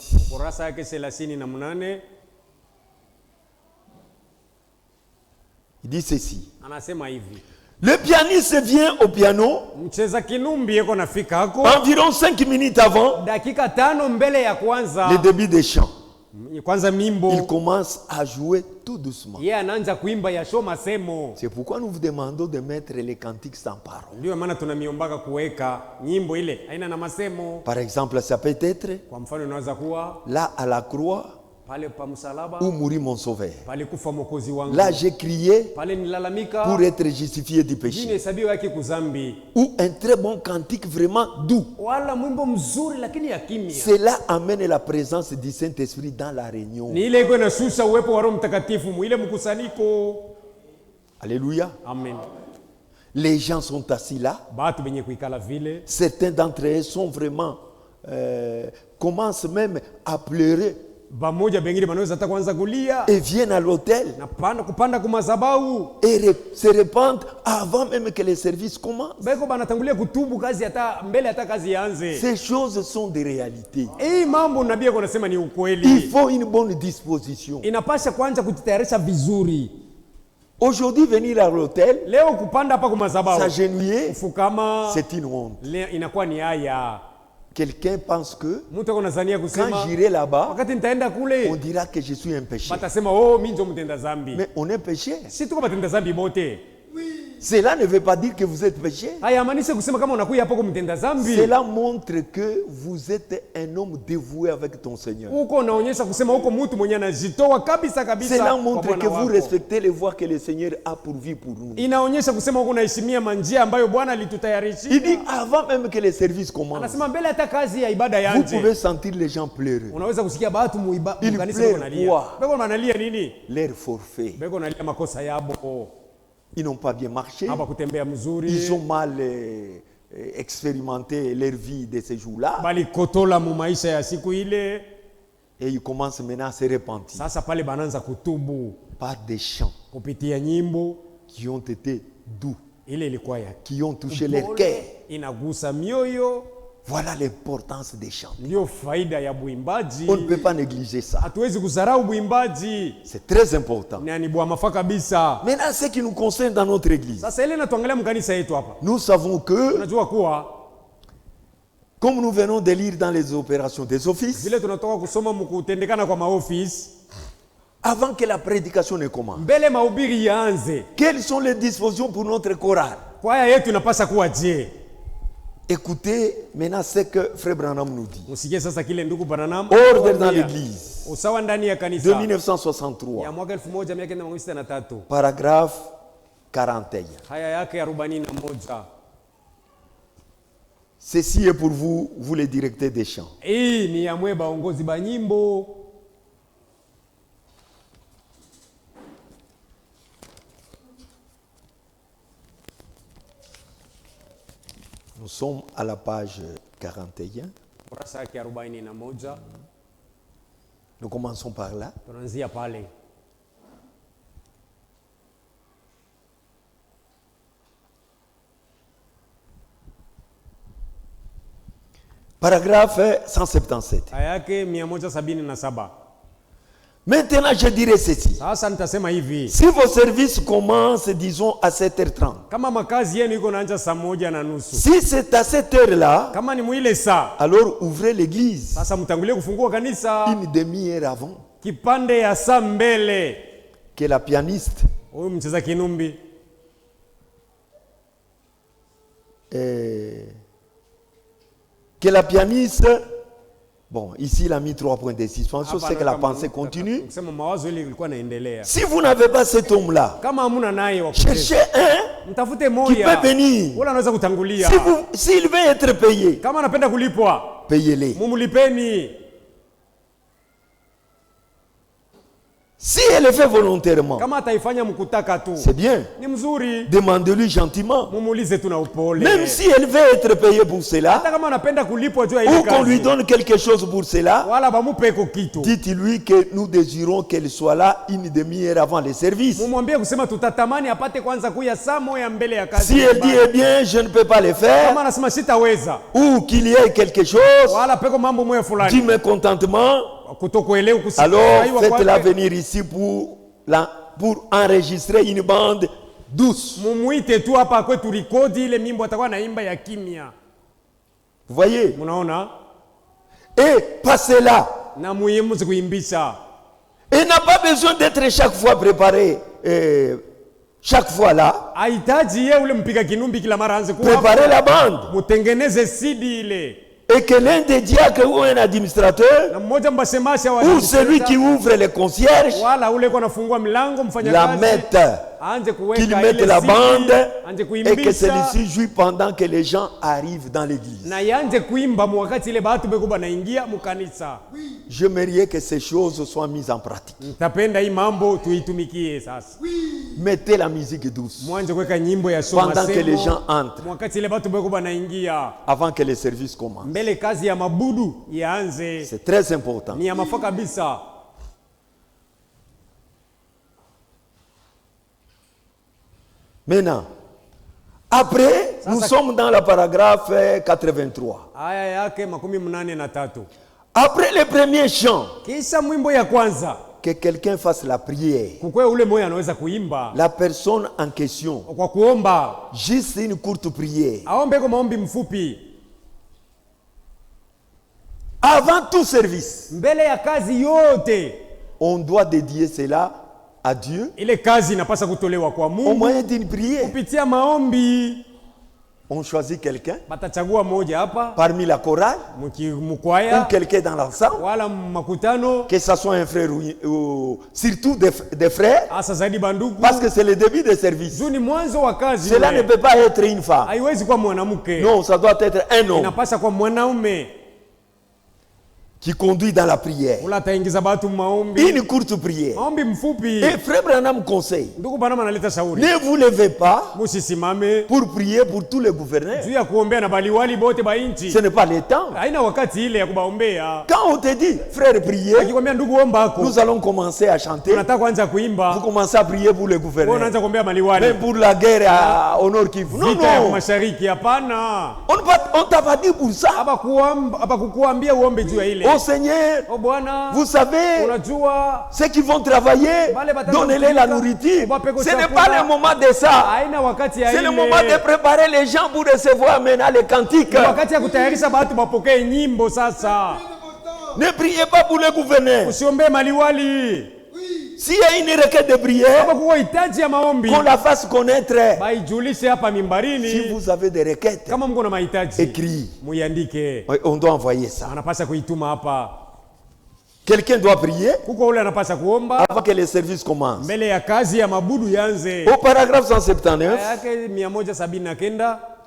Il dit ceci. Le pianiste vient au piano environ 5 minutes avant le début des chants. Il commence à jouer tout doucement. C'est pourquoi nous vous demandons de mettre les cantiques sans parole. Par exemple, ça peut être là à la croix où mourit mon sauveur. Là j'ai crié pour être justifié du péché. Ou un très bon cantique vraiment doux. Cela amène la présence du Saint-Esprit dans la réunion. Alléluia. Amen. Les gens sont assis là. Certains d'entre eux sont vraiment commencent même à pleurer. Et viennent à l'hôtel et se répandent avant même que les services commencent. Ces choses sont des réalités. Il faut une bonne disposition. Aujourd'hui, venir à l'hôtel, s'agenouiller, c'est une honte. Quelqu'un pense que quand j'irai là-bas, on dira que je suis un péché. Mais on est péché. Cela ne veut pas dire que vous êtes péché. Cela montre que vous êtes un homme dévoué avec ton Seigneur. Cela montre que vous respectez les voies que le Seigneur a pourvues pour nous. Il dit avant même que les services commencent, vous pouvez sentir les gens pleurer. Ils pleurent quoi? Leur forfait. Ils n'ont pas bien marché. Ils ont mal expérimenté leur vie de ces jours-là. Et ils commencent maintenant à se repentir par des chants qui ont été doux, qui ont touché leur cœur. Voilà l'importance des chants. On ne peut pas négliger ça. C'est très important. Maintenant, ce qui nous concerne dans notre église, nous savons que, comme nous venons de lire dans les opérations des offices, avant que la prédication ne commence, quelles sont les dispositions pour notre chorale? Écoutez maintenant ce que Frère Branham nous dit. Ordre dans l'église de 1963, paragraphe 41. Ceci est pour vous, vous les directeurs des chants. Nous sommes à la page 41. Nous commençons par là. Paragraphe 177. Maintenant, je dirais ceci. Si vos services commencent, disons, à 7h30. Si c'est à cette heure-là, alors ouvrez l'église une demi-heure avant. Que la pianiste bon, ici il a mis 3 points de suspension, c'est que la pensée continue. Si vous n'avez pas cet homme-là, cherchez un qui peut venir. S'il veut être payé, payez-les. Si elle le fait volontairement, c'est bien. Demandez-lui gentiment. Même si elle veut être payée pour cela, ou qu'on lui donne quelque chose pour cela, dites-lui que nous désirons qu'elle soit là une demi-heure avant le service. Si elle dit, eh bien, je ne peux pas le faire, ou qu'il y ait quelque chose, du mécontentement, alors faites-la venir ici pour enregistrer une bande douce. Vous voyez? Et passez-la. Et n'a pas besoin d'être chaque fois préparé. Chaque fois là. Préparez la bande. Et que l'un des diacres ou un administrateur ou celui qui ouvre les concierges la mette qu'il mette la bande et que celui-ci joue pendant que les gens arrivent dans l'église. J'aimerais que ces choses soient mises en pratique. Mettez la musique douce pendant que les gens entrent, avant que les services commencent. C'est très important. Maintenant, après, nous sommes dans le paragraphe 83. Après le premier chant, que quelqu'un fasse la prière. La personne en question, juste une courte prière. Avant tout service, on doit dédier cela à Dieu au moyen d'une prière. On choisit quelqu'un parmi la chorale ou quelqu'un dans l'ensemble, que ce soit un frère ou surtout des frères, parce que c'est le début des services. Cela ne peut pas être une femme. Non, ça doit être un homme qui conduit dans la prière. Une courte prière. Et Frère Branham conseille, ne vous levez pas pour prier pour tous les gouverneurs. Ce n'est pas le temps. Quand on te dit, frère, priez, nous allons commencer à chanter. Vous commencez à prier pour les gouverneurs. Même pour la guerre au Nord Kivu. Non, non. On t'a pas dit pour ça. Oh Seigneur, vous savez, ceux qui vont travailler, donnez-les la nourriture. Ce n'est pas le moment de ça. C'est le moment de préparer les gens pour recevoir maintenant les cantiques. Ne priez pas pour le gouverneur. S'il y a une requête de prière, qu'on la fasse connaître. Si vous avez des requêtes, écrits. On doit envoyer ça. Quelqu'un doit prier avant que les services commencent. Au paragraphe 179,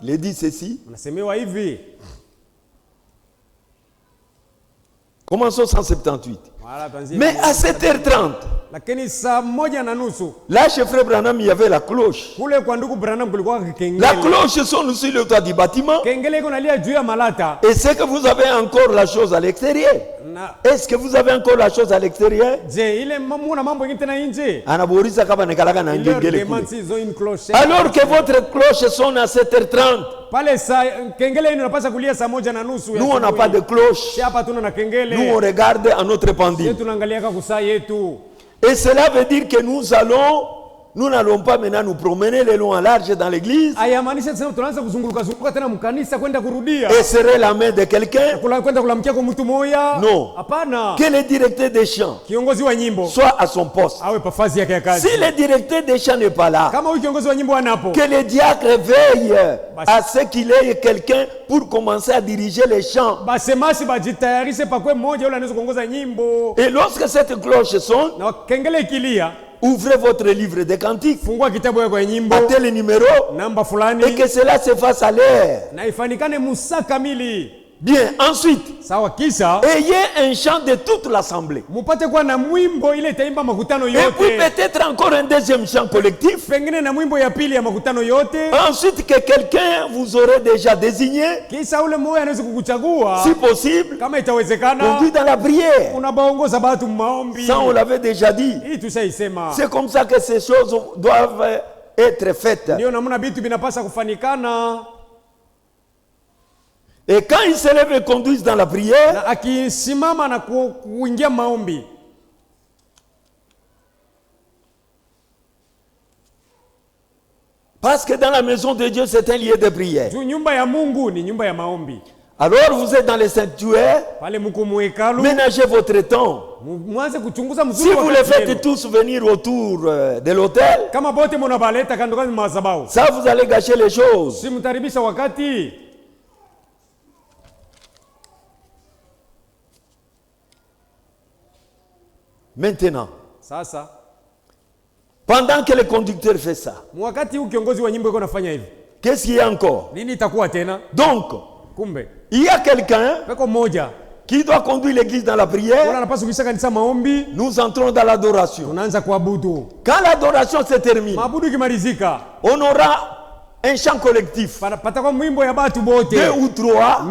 il dit ceci. Commençons 178. Mais à 7h30, là chez Frère Branham, il y avait la cloche. La cloche sonne sur le toit du bâtiment. Et c'est que vous avez encore la chose à l'extérieur. Est-ce que vous avez encore la chose à l'extérieur? Alors que votre cloche sonne à 7h30. Nous on n'a pas de cloche. Nous on regarde à notre pendule. Et cela veut dire que nous n'allons pas maintenant nous promener le long à large dans l'église et serrer la main de quelqu'un. Non. Que le directeur des chants soit à son poste. Si le directeur des chants n'est pas là, que le diacre veille à ce qu'il ait quelqu'un pour commencer à diriger les chants. Et lorsque cette cloche sonne, ouvrez votre livre de cantiques à tel numéro et que cela se fasse à l'heure. Bien, ensuite, ayez un chant de toute l'assemblée. Et puis peut-être encore un deuxième chant collectif. Ensuite, que quelqu'un vous aurait déjà désigné, si possible, conduit dans la prière. Ça, on l'avait déjà dit. C'est comme ça que ces choses doivent être faites. Et quand ils se lèvent et conduisent dans la prière, parce que dans la maison de Dieu, c'est un lieu de prière. Alors vous êtes dans le sanctuaire, ménagez votre temps. Si vous les faites tous venir autour de l'autel, ça vous allez gâcher les choses. Maintenant, Pendant que le conducteur fait ça, wakati kiongozi wa nyimbo yuko anafanya hivi, qu'est-ce qu'il y a encore? Nini itakuwa tena? Donc, kumbe il y a quelqu'un qui doit conduire l'église dans la prière. Nous entrons dans l'adoration. Quand l'adoration se termine, on aura un chant collectif. 2 ou 3,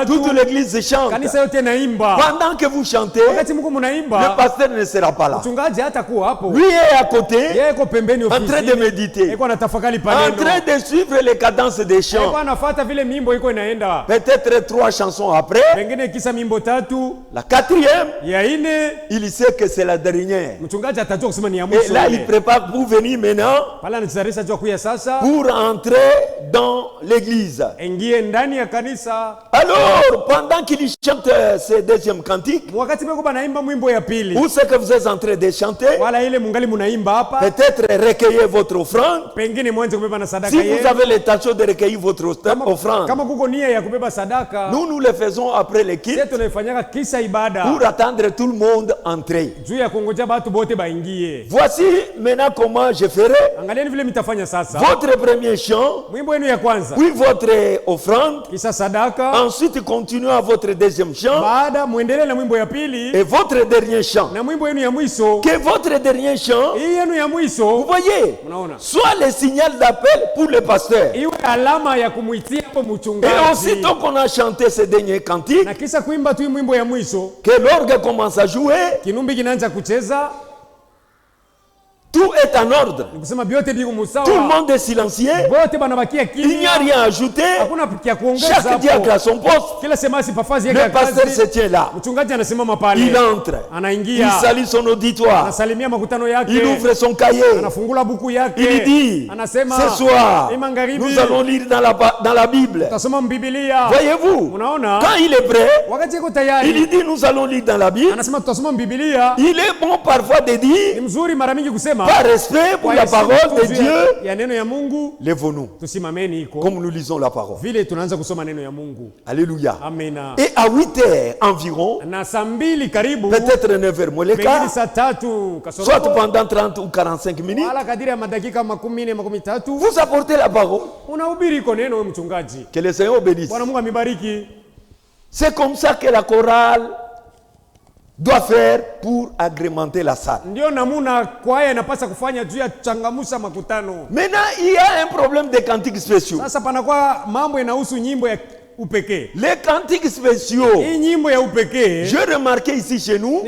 toute l'église chante. Pendant que vous chantez, le pasteur ne sera pas là. Lui est à côté, en train de méditer, en train de suivre les cadences des chants. Peut-être 3 chansons après, la 4e, il sait que c'est la dernière. Et là, il prépare pour venir maintenant, pour entrer dans l'église. Alors, pendant qu'il chante ce deuxième cantique, où c'est que vous êtes en train de chanter, peut-être recueillez votre offrande. Si vous avez l'intention de recueillir votre offrande, nous le faisons après le culte pour attendre tout le monde entrer. Voici maintenant comment je ferai. Votre premier chant, puis votre offrande, ensuite continuez à votre deuxième chant, et votre dernier chant. Que votre dernier chant, vous voyez, soit le signal d'appel pour le pasteur. Et aussitôt qu'on a chanté ce dernier cantique, que l'orgue commence à jouer, tout est en ordre. Tout le monde est silencieux. Il n'y a rien à ajouter. Chaque diacre à son poste. Le pasteur se tient là. Il entre. Il salue son auditoire. Il ouvre son cahier. Il dit, ce soir, nous allons lire dans la Bible. Voyez-vous, quand il est prêt, il dit, nous allons lire dans la Bible. Il est bon parfois de dire, par respect pour la parole de Dieu, lèvons-nous comme nous lisons la parole. Alléluia. Et à 8 heures environ, peut-être 9 heures moins le quart, soit pendant 30 ou 45 minutes, vous apportez la parole. Que le Seigneur bénisse. C'est comme ça que la chorale doit faire pour agrémenter la salle. Maintenant, il y a un problème de cantiques spéciaux. Les cantiques spéciaux, j'ai remarqué ici chez nous,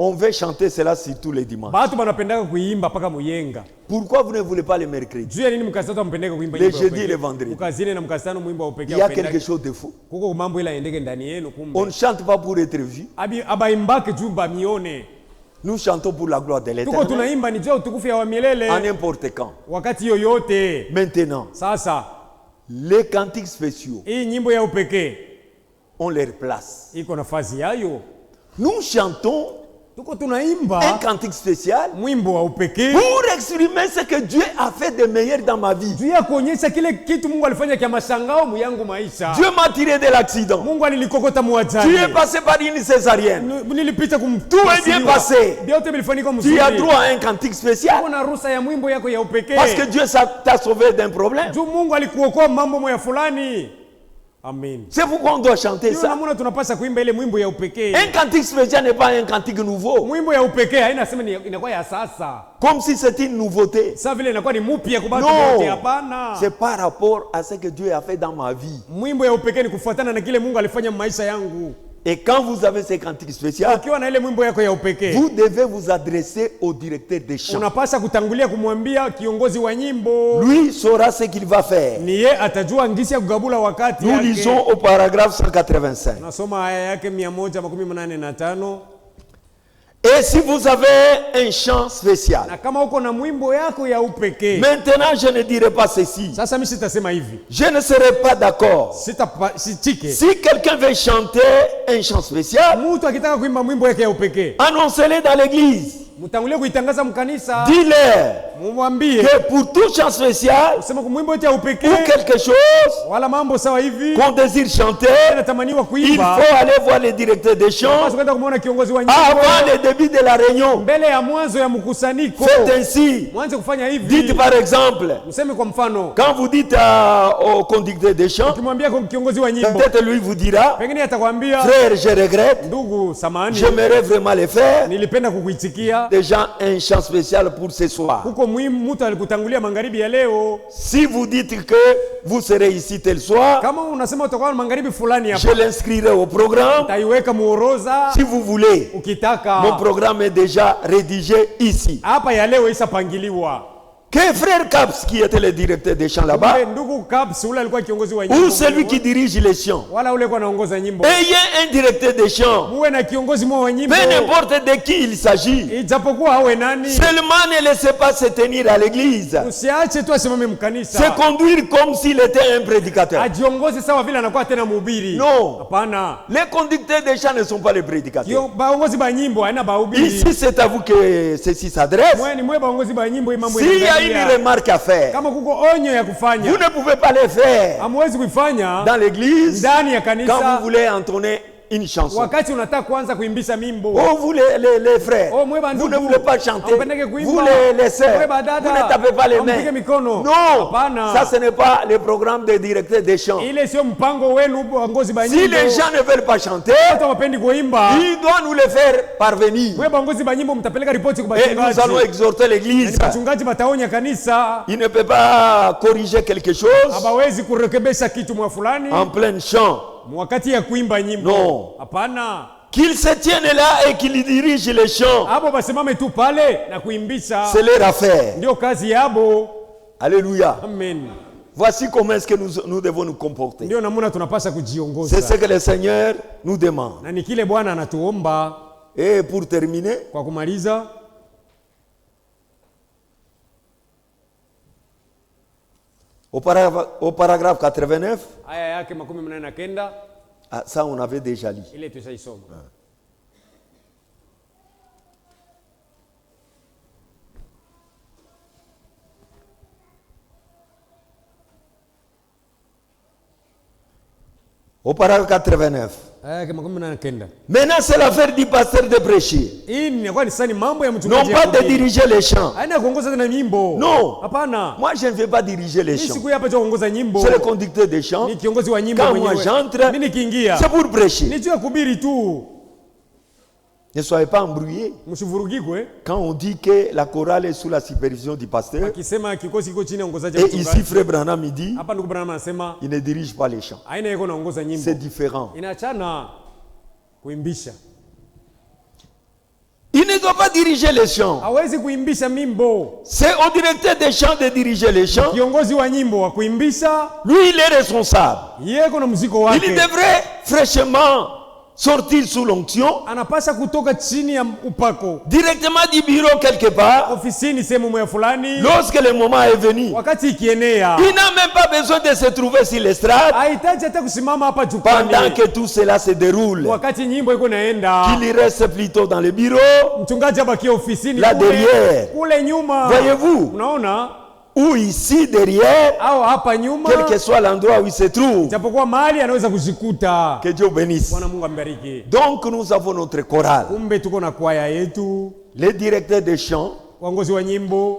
on veut chanter cela sur tous les dimanches. Pourquoi vous ne voulez pas le mercredi, les jeudis et les vendredis? Il y a quelque chose de faux. On ne chante pas pour être vu. Nous chantons pour la gloire de l'Éternel à n'importe quand. Maintenant, les cantiques spéciaux ont leur place. Nous chantons un cantique spécial pour exprimer ce que Dieu a fait de meilleur dans ma vie. Dieu m'a tiré de l'accident. Tu es passé par une césarienne. Tout est bien passé. Tu as droit à un cantique spécial parce que Dieu t'a sauvé d'un problème. Amen. C'est pourquoi on doit chanter ça. Un cantique spécial n'est pas un cantique nouveau. Comme si c'était une nouveauté. Non, c'est par rapport à ce que Dieu a fait dans ma vie. Et quand vous avez ces cantiques spéciaux, vous devez vous adresser au directeur des chants. Lui saura ce qu'il va faire. Nous lisons au paragraphe 185. Et si vous avez un chant spécial, maintenant je ne dirai pas ceci. Je ne serai pas d'accord. Si quelqu'un veut chanter un chant spécial, annoncez-le dans l'église. Dis-leur, que pour tout chant spécial ou quelque chose qu'on désire chanter, il faut aller voir le directeur des chants avant le début de la réunion. Faites ainsi. Dites par exemple, quand vous dites au conducteur des chants, peut-être lui vous dira, frère, je regrette, j'aimerais vraiment le faire. Déjà un chant spécial pour ce soir. Si vous dites que vous serez ici tel soir, je l'inscrirai au programme. Si vous voulez, mon programme est déjà rédigé ici. Que frère Caps, qui était le directeur des chants là-bas, ou celui qui dirige les chants, ayez un directeur des chants, peu n'importe de qui il s'agit, seulement ne laissez pas se tenir à l'église, se conduire comme s'il était un prédicateur. Non, les conducteurs des chants ne sont pas les prédicateurs. Ici c'est à vous que ceci s'adresse. S'il y a une remarque à faire, vous ne pouvez pas le faire dans l'église quand vous voulez entonner une chanson. Oh, vous les frères, vous ne voulez pas chanter, vous les sœurs, vous ne tapez pas les mains. Non, ça ce n'est pas le programme des directeurs des chants. Si les gens ne veulent pas chanter, ils doivent nous le faire parvenir. Et nous allons exhorter l'église. Il ne peut pas corriger quelque chose en plein chant. Non. Qu'ils se tiennent là et qu'ils dirigent les chants. C'est leur affaire. Alléluia. Amen. Voici comment est-ce que nous devons nous comporter. C'est ce que le Seigneur nous demande. Et pour terminer, au paragraphe 89, ça on avait déjà lu. Au paragraphe 89. Maintenant, c'est l'affaire du pasteur de prêcher. Non pas de diriger les chants. Non. Moi, je ne vais pas diriger les chants. C'est le conducteur des chants. Quand moi j'entre, c'est pour prêcher. Ne soyez pas embrouillés. Quand on dit que la chorale est sous la supervision du pasteur, et ici Frère Branham dit, il ne dirige pas les chants. C'est différent. Il ne doit pas diriger les chants. C'est au directeur des chants de diriger les chants. Lui, il est responsable. Il devrait fraîchement sortir sous l'onction, directement du bureau quelque part, lorsque le moment est venu. Il n'a même pas besoin de se trouver sur l'estrade pendant que tout cela se déroule. Qu'il reste plutôt dans le bureau, là derrière. Voyez-vous? Ou ici derrière, quel que soit l'endroit où il se trouve. Que Dieu bénisse. Donc nous avons notre chorale. Les directeurs des chants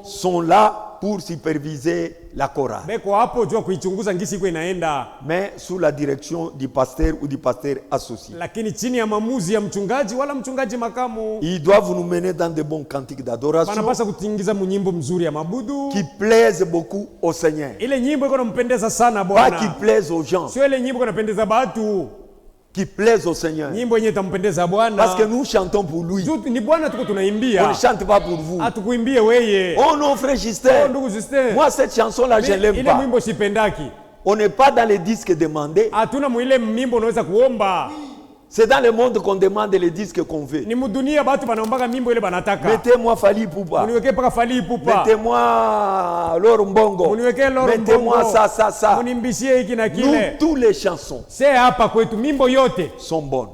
sont là pour superviser la chorale, mais sous la direction du pasteur ou du pasteur associé. Ils doivent nous mener dans de bons cantiques d'adoration qui plaisent beaucoup au Seigneur, pas qui plaisent aux gens, qui plaisent au Seigneur. Parce que nous chantons pour lui. On ne chante pas pour vous. Oh non, frère Justin, moi cette chanson-là, je ne l'aime pas. On n'est pas dans les disques demandés. C'est dans le monde qu'on demande les disques qu'on veut. Mettez-moi Fali Poupa. Mettez-moi Lor Mbongo. Mettez-moi ça. Nous, toutes les chansons sont bonnes.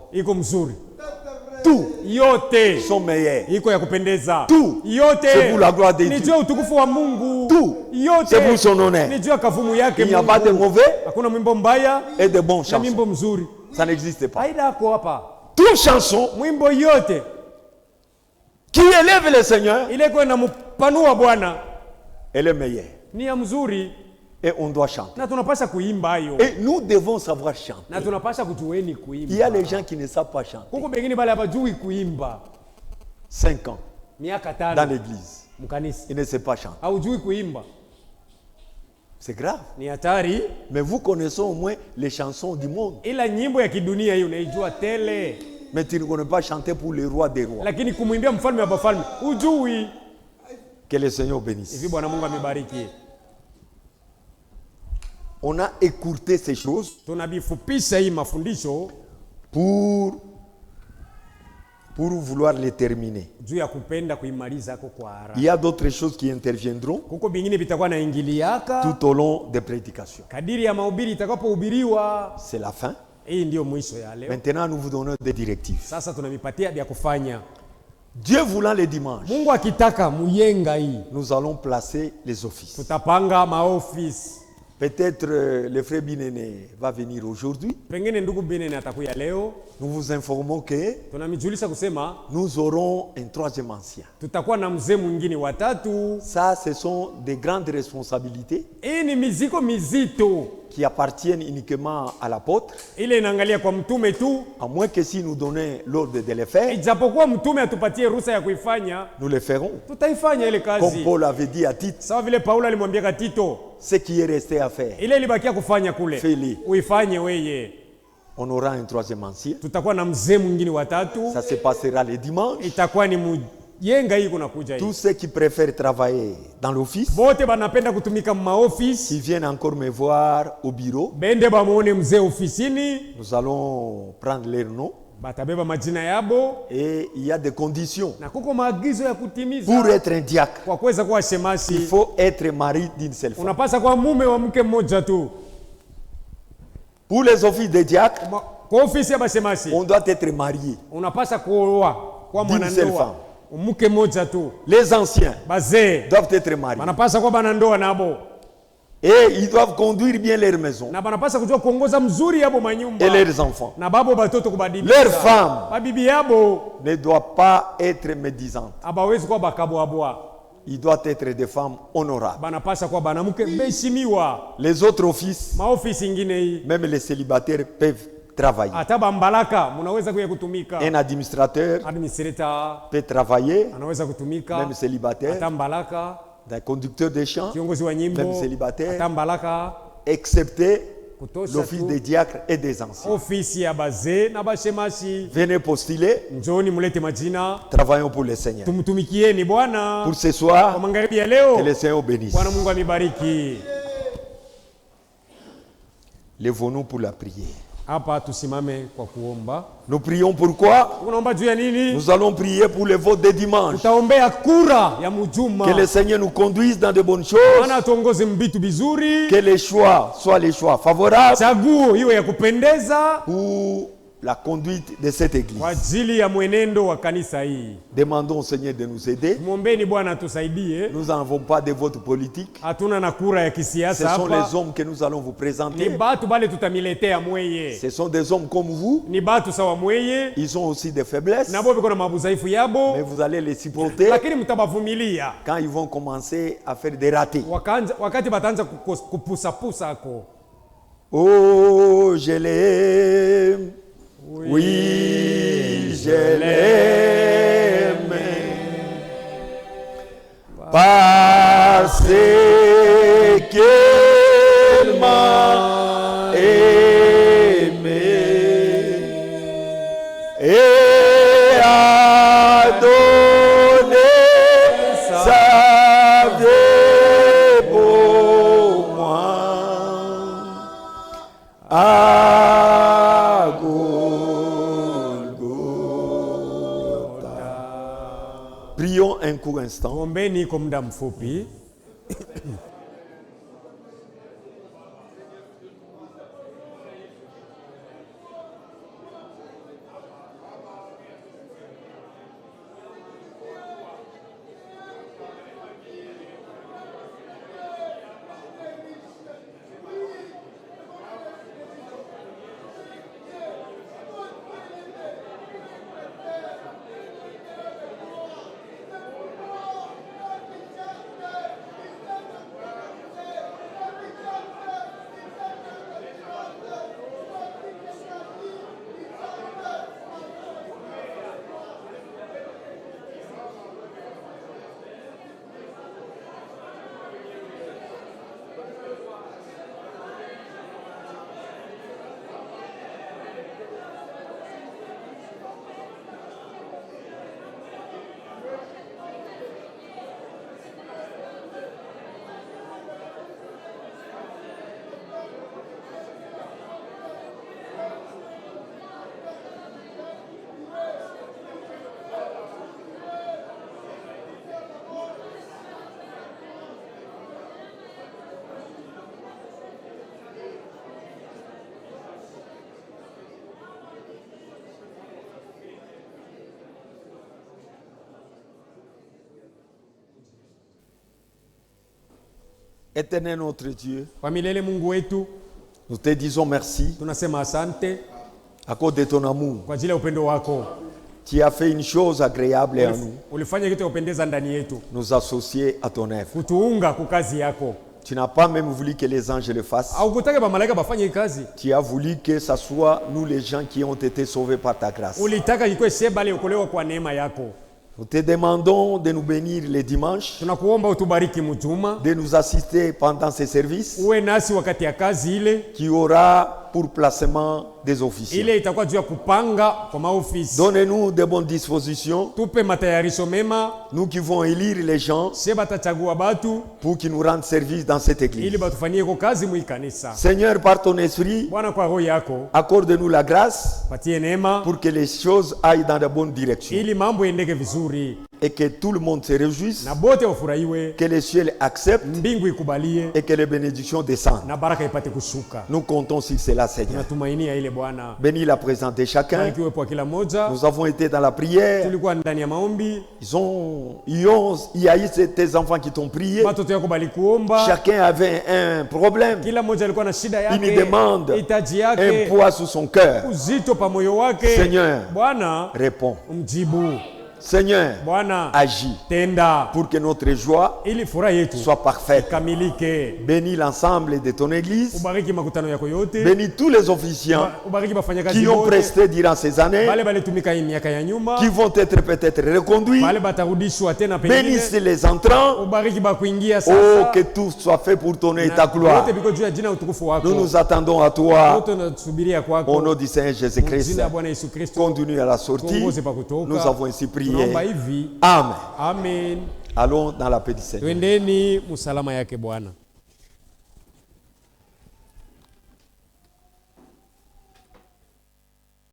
Tout yote sont meilleurs. iko ya kupendeza. Tout yote c'est pour la gloire de ni Dieu. juu ya utukufu wa Mungu. Tout yote c'est pour son honneur. ni juu ya kavumu yake. Il n'y a pas de mauvais hakuna mwimbo mbaya et de bons na chansons. mwimbo mzuri. Ça n'existe pas. Haida hako hapa. Toute chanson Mwimbo yote qui élève le Seigneur, ile kwa na mpanua Bwana, elle est meilleure. ni ya mzuri Et on doit chanter. na tunapasha kuimba hayo. Et nous devons savoir chanter. Na tunapasha kujueni kuimba. Il y a les gens qui ne savent pas chanter. Kuko bengine bale hapajui kuimba. 5 ans Miaka 5 dans l'église. mkanisa. Ils ne savent pas chanter. Haujui kuimba. C'est grave. Ni hatari. Mais vous connaissez au moins les chansons du monde. Ila nyimbo ya kidunia hiyo unaijua tele. Mais tu ne connais pas chanter pour le roi des rois. Lakini kumwimbia mfalme wa bafalme ujui. Que le Seigneur bénisse. Hivi Bwana Mungu amebariki. On a écourté ces choses Tunabifupisha hii mafundisho pour vouloir les terminer. juu ya kupenda kuimaliza kwa haraka. Il y a d'autres choses qui interviendront Kuko bingine bitakuwa na ingiliaka tout au long des prédications. kadiri ya mahubiri itakapohubiriwa. C'est la fin. Hii ndio mwisho ya leo. Maintenant, nous vous donnons des directives. Sasa tunavipatia vya kufanya. Dieu voulant les dimanches, Mungu akitaka muyenga hii nous allons placer les offices. tutapanga maofisi. Peut-être le frère Binene va venir aujourd'hui. Pengine ndugu Binene atakuya leo. Nous vous informons que Tunamijulisha kusema nous aurons un troisième ancien. tutakuwa na mzee mwingine watatu. Ça, ce sont des grandes responsabilités Hii ni miziko mizito qui appartiennent uniquement à l'apôtre, ile inaangalia kwa mtume tu, à moins que si nous donnons l'ordre de le faire, ijapokuwa mtume atupatie ruhusa ya kuifanya, nous le ferons. tutaifanya ile Comme kazi. Paul avait dit à Tite, Sawa vile Paulo alimwambia Tito, ce qui est resté à faire, ile ilibakia kufanya kule Feli. uifanye weye. on aura un troisième ancien. Tutakuwa na mzee mwingine watatu, Ça se passera le dimanche. itakuwa ni muyenga hii kunakuja hii. Tous ceux qui préfèrent travailler dans l'office, Bote banapenda kutumika maofisi, qui viennent encore me voir au bureau, bende bamuone mzee ofisini, nous allons prendre leur nom. batabeba majina yabo Et il y a des conditions. na kuko maagizo ya Pour kutimiza. être un diacre, Kwa kuweza kuwa il shemasi faut être mari d'une seule femme. unapasa kuwa mume wa mke mmoja tu. Pour les offices de diacre, Kwa ofisi ya bashemasi on doit être marié. unapasa kuoa kwa D'une seule mwanandoa mke mmoja tu. Les anciens Bazee doivent être mariés. banapasa kuwa banandoa nabo Et ils doivent conduire bien leur maison na banapasa kujua kuongoza mzuri yabo manyumba et leurs enfants. na babo batoto kubadilisha. Leur femme Babibi yabo ne doit pas être médisante. abawezi kuwa bakabwabwa, Ils doivent être des femmes honorables. banapasa kuwa banamuke beheshimiwa. Les autres offices, Maofisi ingine hii même les célibataires peuvent travailler. hata bambalaka munaweza kuya kutumika. Un administrateur Administrator peut travailler, anaweza kutumika même célibataire. hata mbalaka. Un conducteur de chant, Kiongozi wa nyimbo même célibataire, hata mbalaka, excepté kutosha l'office tu des diacres et des anciens. ofisi ya bazee na bashemashi. Venez postuler, Njoni mulete majina, travaillons pour le Seigneur. tumtumikieni Bwana. Pour ce Kwa soir, magharibi ya que leo, le Seigneur bénisse. Bwana Mungu amibariki. Lèvons-nous pour la prière. Hapa tusimame kwa kuomba. Nous prions pourquoi? Unaomba juu ya nini? Nous allons prier pour le vote de dimanche. Tutaombea kura ya mujuma. Que le Seigneur nous conduise dans de bonnes choses. Bwana atuongoze mbitu bizuri. Que les choix soient les choix favorables Chaguo iwe ya kupendeza pour la conduite de cette église. kwa ajili ya mwenendo wa kanisa hii. Demandons au Seigneur de nous aider. Mwombeni Bwana atusaidie. Nous n'avons pas de vote politique. Hatuna na kura ya Ce kisiasa sont hapa. les hommes que nous allons vous Ni présenter. batu bale tutamiletea mweye. Ce sont des hommes comme vous. Ni batu sawa mweye. Ils ont aussi des faiblesses. Nabo biko na mabuzaifu yabo. Mais vous allez les supporter Lakini mtabavumilia. quand ils vont commencer à faire des ratés. Wakati bataanza kupusapusa ako. Oh, je l'aime. Oui, je l'aime. Parce qu'elle m'a aimé et a donné sa vie pour moi. À Golgotha. Prions un court instant. Ombeni kwa muda mfupi. Éternel notre Dieu, kwa milele Mungu wetu, nous te disons merci tunasema asante à cause de ton amour. kwa ajili ya upendo wako. Tu as fait une chose agréable à nous, Ulifanya kitu kupendeza ndani yetu, nous associer à ton œuvre. kutuunga kwa kazi yako. Tu n'as pas même voulu que les anges le fassent. Au kutaka ba malaika bafanye kazi. Tu as voulu que ce soit nous les gens qui ont été sauvés par ta grâce. Ulitaka ikuwe sisi bali okolewa kwa neema yako. Nous te demandons de nous bénir les dimanches, Tunakuomba utubariki mjuma, de nous assister pendant ces services uwe nasi wakati ya kazi ile qui aura pour placement des officiers. ile itakuwa juu ya kupanga kwa maofisi. Donnez-nous de bonnes dispositions, Tupe matayarisho mema, nous qui vont élire les gens sie batachagua batu pour qu'ils nous rendent service dans cette ili église. batufanyie kwa kazi muikanisa. Seigneur, par ton esprit, Bwana, kwa roho yako accorde-nous la grâce patie neema pour que les choses aillent dans de bonnes directions ili mambo endeke vizuri et que tout le monde se réjouisse, na bote wafurahiwe, que les cieux acceptent mbingu ikubalie et que les bénédictions descendent. na baraka ipate kushuka. Nous comptons sur cela, Seigneur. Tunatumainia ile Bwana. Bénis la présence de chacun. Barikiwe kwa kila moja. Nous avons été dans la prière. Tulikuwa ndani ya maombi. Il y a eu tes enfants qui t'ont prié. Watoto yako balikuomba. Chacun avait un problème, Kila moja alikuwa na shida yake, une demande, hitaji un yake, poids sous son cœur. uzito pa moyo wake. Seigneur, Bwana, réponds. mjibu. Seigneur, Bwana, agis tenda pour que notre joie ili furaha yetu soit parfaite. kamilike. Bénis l'ensemble de ton église. Ubariki makutano yako yote. Bénis tous les officiants Ubariki bafanyakazi qui ont wote. presté durant ces années, Bale balitumika hii miaka ya nyuma. qui vont être peut-être reconduits. Bale batarudishwa tena pengine. Bénisse les entrants. Ubariki bakuingia Oh, sasa. que tout soit fait pour ton et Na ta gloire. wote biko juu ya jina utukufu wako. Nous nous attendons à toi. Wote tunasubiria kwako. Au nom du Seigneur Jésus-Christ. Jina la Bwana Yesu Kristo. Continue à la sortie. Tuongoze pa kutoka. Nous avons ainsi prié. Tunaomba hivi. Amen. Amen. Allons dans la paix du Seigneur. Twendeni musalama yake Bwana.